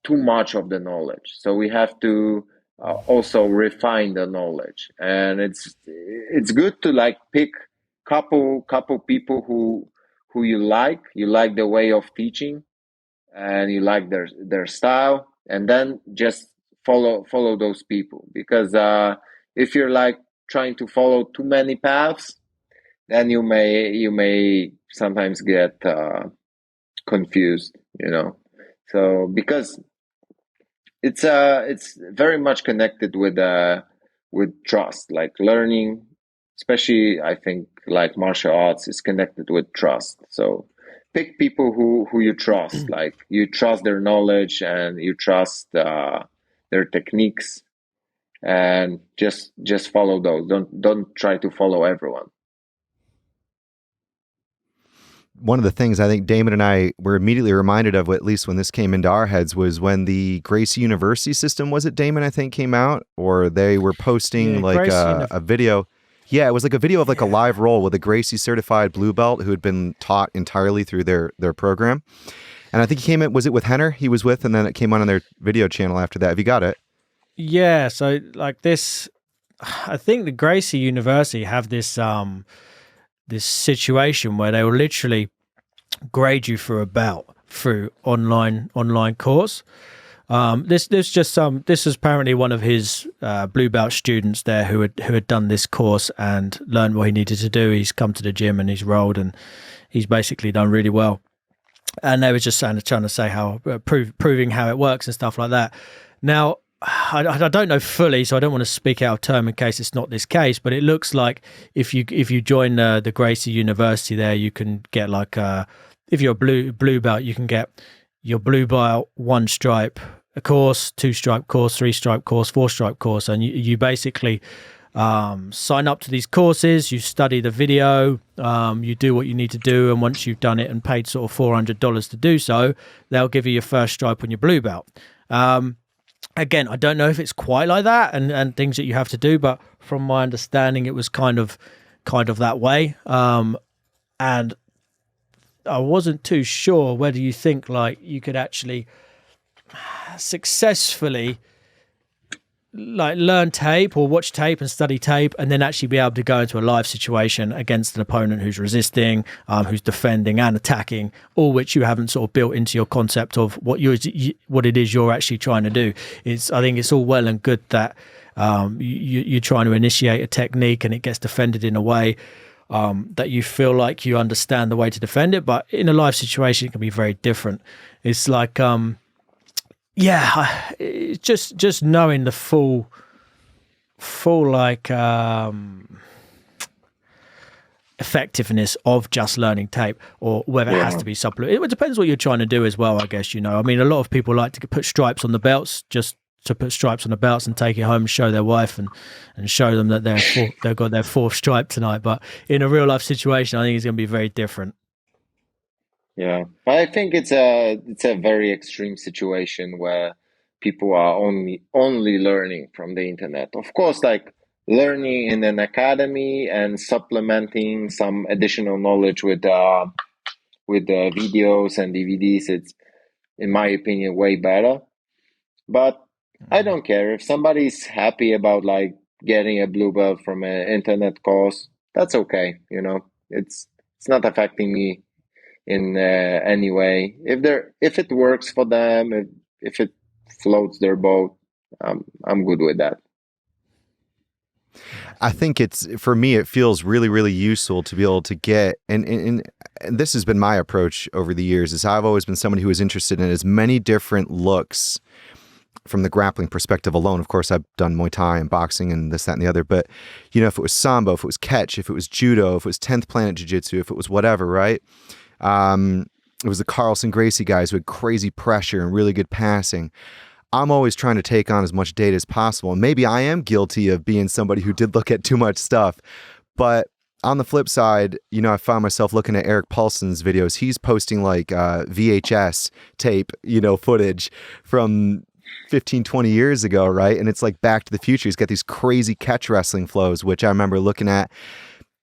too much of the knowledge, so we have to also refine the knowledge, and it's good to like pick couple people who you like the way of teaching, and you like their style, and then just follow those people, because if you're like trying to follow too many paths, then you may sometimes get confused, you know. So because it's very much connected with trust, like learning, especially I think like martial arts is connected with trust. So pick people who you trust, like you trust their knowledge and you trust their techniques, and just follow those. Don't try to follow everyone. One of the things I think Damon and I were immediately reminded of, at least when this came into our heads, was when the Gracie University system, was it Damon, I think, came out, or they were posting like a video. Yeah, it was like a video of like a live roll with a Gracie certified blue belt who had been taught entirely through their program. And I think he came in, was it with Henner he was with, and then it came on their video channel after that. Have you got it? Yeah, so like this, I think the Gracie University have this this situation where they will literally grade you for a belt through online course. This is apparently one of his blue belt students there who had done this course and learned what he needed to do. He's come to the gym and he's rolled, and he's basically done really well. And they were just trying to say how proving how it works and stuff like that. Now, I don't know fully, so I don't want to speak out of term in case it's not this case, but it looks like if you join the Gracie University there, you can get like if you're a blue belt, you can get your blue belt 1 stripe a course, 2 stripe course, 3 stripe course, 4 stripe course, and you basically sign up to these courses, you study the video, you do what you need to do, and once you've done it and paid sort of $400 to do so, they'll give you your first stripe on your blue belt. Again, I don't know if it's quite like that and things that you have to do, but from my understanding, it was kind of that way. And I wasn't too sure whether you think like you could actually successfully like learn tape or watch tape and study tape and then actually be able to go into a live situation against an opponent who's resisting, who's defending and attacking, all which you haven't sort of built into your concept of what it is you're actually trying to do. I think it's all well and good that you're trying to initiate a technique and it gets defended in a way that you feel like you understand the way to defend it, but in a live situation it can be very different. It's like just knowing the full like effectiveness of just learning tape, or whether it has to be supplement. It depends what you're trying to do as well, I guess. You know, I mean, a lot of people like to put stripes on the belts, just to put stripes on the belts and take it home and show their wife and show them that they've got their 4th stripe tonight. But in a real life situation, I think it's going to be very different. Yeah, I think it's a very extreme situation where people are only learning from the internet. Of course, like learning in an academy and supplementing some additional knowledge with the videos and DVDs, it's, in my opinion, way better. But I don't care if somebody's happy about like getting a blue belt from an internet course. That's okay, you know. It's not affecting me in any way. If it works for them, if it floats their boat, I'm good with that. I think for me, it feels really, really useful to be able to get, and this has been my approach over the years, is I've always been somebody who is interested in as many different looks from the grappling perspective alone. Of course, I've done Muay Thai and boxing and this, that, and the other. But, you know, if it was Sambo, if it was Catch, if it was Judo, if it was 10th Planet Jiu-Jitsu, if it was whatever, right? It was the Carlson Gracie guys who had crazy pressure and really good passing. I'm always trying to take on as much data as possible. And maybe I am guilty of being somebody who did look at too much stuff. But on the flip side, you know, I found myself looking at Eric Paulson's videos. He's posting like VHS tape, you know, footage from 15, 20 years ago, right? And it's like Back to the Future. He's got these crazy catch wrestling flows, which I remember looking at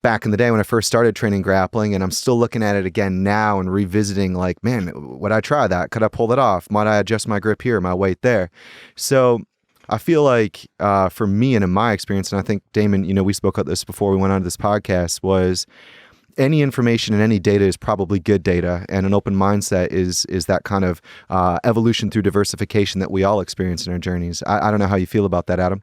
back in the day when I first started training grappling, and I'm still looking at it again now and revisiting like, man, would I try that? Could I pull it off? Might I adjust my grip here, my weight there? So I feel like for me and in my experience, and I think Damon, you know, we spoke about this before we went on to this podcast, was any information and any data is probably good data, and an open mindset is that kind of evolution through diversification that we all experience in our journeys. I don't know how you feel about that, Adam.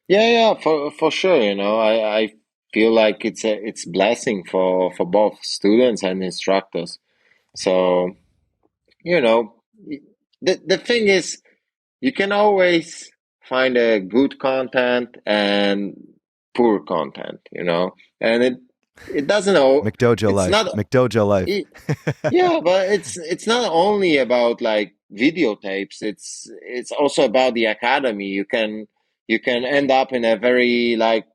Yeah, for sure. You know, I feel like it's blessing for both students and instructors. So, you know, the thing is, you can always find a good content and poor content, you know, and it doesn't all. McDojo It's life. not. McDojo life. Yeah, but it's not only about like videotapes. It's also about the academy. You can end up in a very like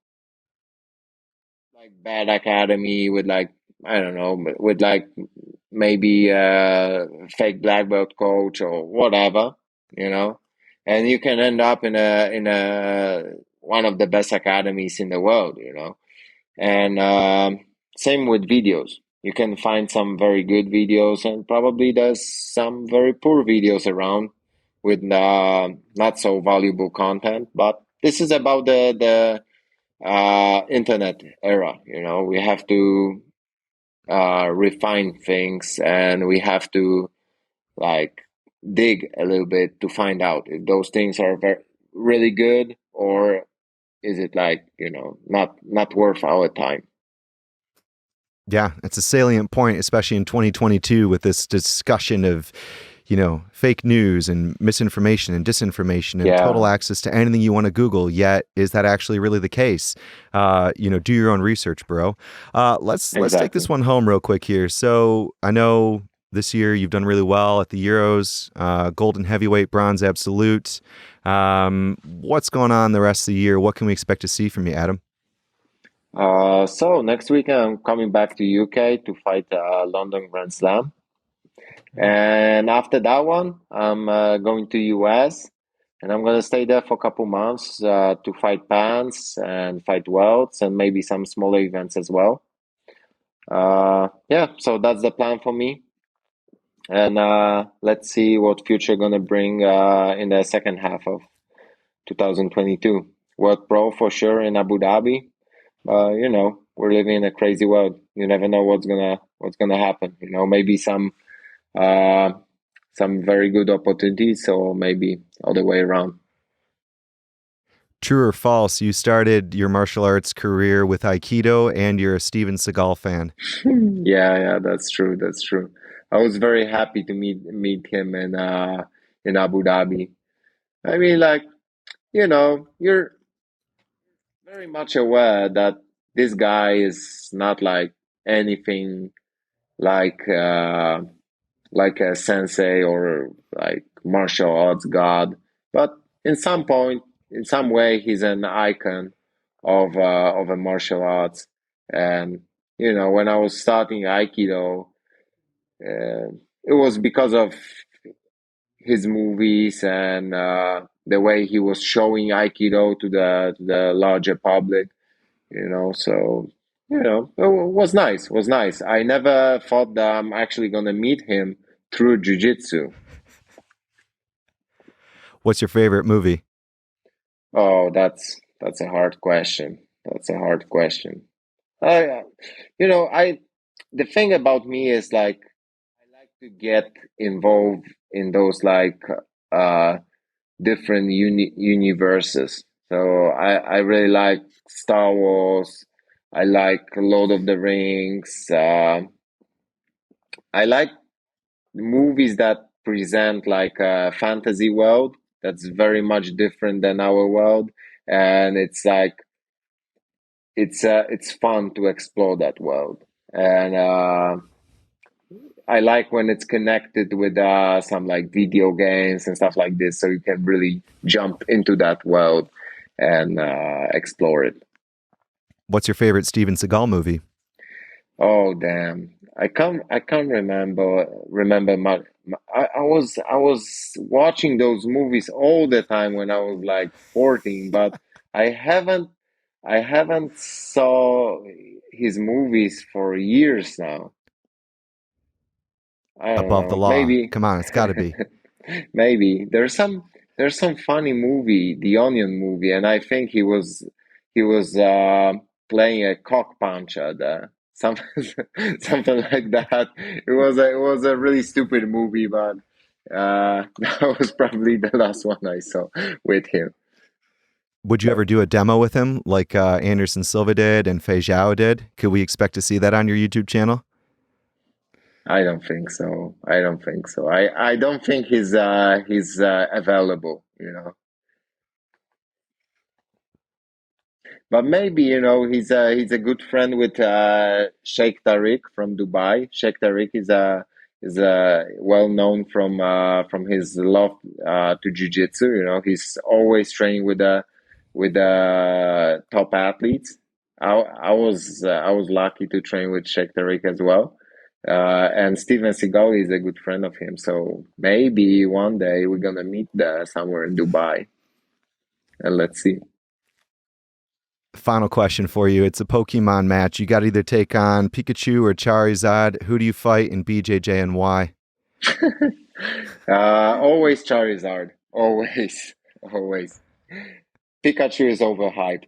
bad academy with like, I don't know, with like maybe a fake black belt coach or whatever, you know, and you can end up in a one of the best academies in the world, you know. And same with videos. You can find some very good videos, and probably there's some very poor videos around with not so valuable content. But this is about the internet era. You know, we have to refine things, and we have to like dig a little bit to find out if those things are really good, or is it like, you know, not worth our time. Yeah, it's a salient point, especially in 2022 with this discussion of, you know, fake news and misinformation and disinformation and total Yeah, access to anything you want to Google. Yet, is that actually really the case? You know, do your own research, bro. Let's take this exactly. one home real quick here. So I know this year you've done really well at the Euros, golden heavyweight, bronze absolute. What's going on the rest of the year? What can we expect to see from you, Adam? So next week I'm coming back to UK to fight London Grand Slam, and after that one I'm going to US, and I'm gonna stay there for a couple months to fight Pans and fight Worlds and maybe some smaller events as well. Yeah, so that's the plan for me, and let's see what future gonna bring in the second half of 2022. World Pro for sure in Abu Dhabi. You know, we're living in a crazy world. You never know what's gonna happen. You know, maybe uh, some very good opportunities, or maybe other way around. True or false? You started your martial arts career with Aikido, and you're a Steven Seagal fan. Yeah, that's true. That's true. I was very happy to meet him in Abu Dhabi. I mean, like, you know, you're very much aware that this guy is not like anything like like a sensei or like martial arts god, but in some point, in some way, he's an icon of a martial arts. And you know, when I was starting Aikido, it was because of his movies and the way he was showing Aikido to the larger public. You know, so you know, was nice. Was nice. I never thought that I'm actually gonna meet him through jujitsu. What's your favorite movie? Oh, that's a hard question. That's a hard question. I, you know, I the thing about me is like I like to get involved in those like uh different universes. So I really like Star Wars. I like Lord of the Rings. I like movies that present like a fantasy world that's very much different than our world, and it's like it's fun to explore that world, and I like when it's connected with some like video games and stuff like this, so you can really jump into that world and explore it. What's your favorite Steven Seagal movie? Oh damn! I can't remember I was watching those movies all the time when I was like 14, but I haven't saw his movies for years now. I don't Above the know. Law. Maybe Come on, it's got to be. maybe there's some funny movie, The Onion movie, and I think he was playing a cock puncher there. Something something like that. It was a really stupid movie, but that was probably the last one I saw with him. Would you ever do a demo with him like Anderson Silva did and Fei Zhao did? Could we expect to see that on your YouTube channel? I don't think so. I don't think so. I don't think he's available, you know. But maybe, you know, he's a good friend with Sheikh Tariq from Dubai. Sheikh Tariq is well known from his love to jiu-jitsu. You know, he's always training with top athletes. I was lucky to train with Sheikh Tariq as well. And Steven Seagal is a good friend of him. So maybe one day we're gonna meet there somewhere in Dubai. And let's see. Final question for you. It's a Pokemon match. You got to either take on Pikachu or Charizard. Who do you fight in BJJ and why? Always Charizard. Always. Always. Pikachu is overhyped.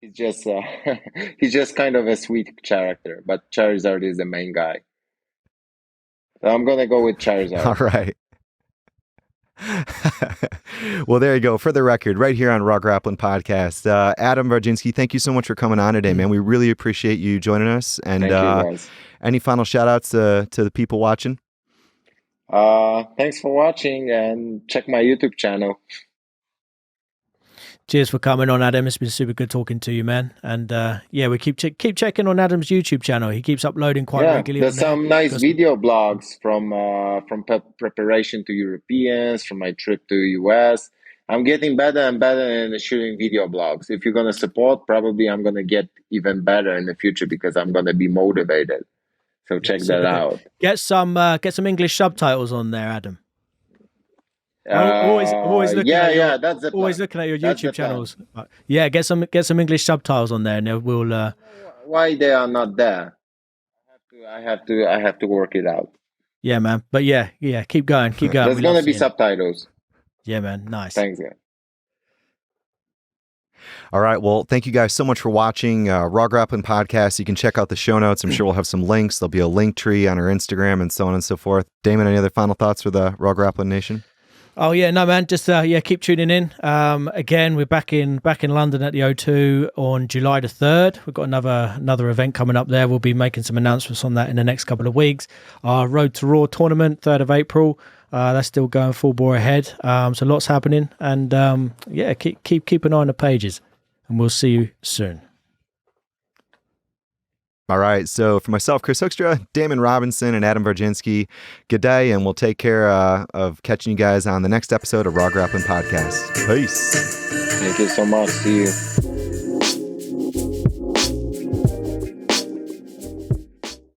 He's just he's just kind of a sweet character, but Charizard is the main guy. So I'm gonna go with Charizard. All right. Well, there you go. For the record, right here on RAW Grappling Podcast, Adam Wardzinski, thank you so much for coming on today, man. We really appreciate you joining us. And Thank you, guys. Any final shout outs to the people watching? Thanks for watching, and check my YouTube channel. Cheers for coming on, Adam. It's been super good talking to you, man. And yeah, we keep checking on Adam's YouTube channel. He keeps uploading quite regularly. There's some nice video blogs from preparation to Europeans, from my trip to US. I'm getting better and better in shooting video blogs. If you're gonna support, probably I'm gonna get even better in the future because I'm gonna be motivated. So check that out. Get some English subtitles on there, Adam. Always looking looking at your YouTube channels. Yeah, get some English subtitles on there, and we'll. Why they are not there? I have to work it out. Yeah, man. But yeah, keep going. There's gonna be subtitles. Yeah, man. Nice. Thanks, man. All right. Well, thank you guys so much for watching Raw Grappling Podcast. You can check out the show notes. I'm sure we'll have some links. There'll be a link tree on our Instagram and so on and so forth. Damon, any other final thoughts for the Raw Grappling Nation? Oh yeah, no man, just keep tuning in. Again, we're back in London at the O2 on July the 3rd. We've got another event coming up there. We'll be making some announcements on that in the next couple of weeks. Our Road to Raw tournament, 3rd of April. That's still going full bore ahead. So lots happening, and keep an eye on the pages, and we'll see you soon. All right. So for myself, Chris Hoekstra, Damon Robinson, and Adam Wardzinski, good day, and we'll take care of catching you guys on the next episode of Raw Grappling Podcast. Peace. Thank you so much. See you.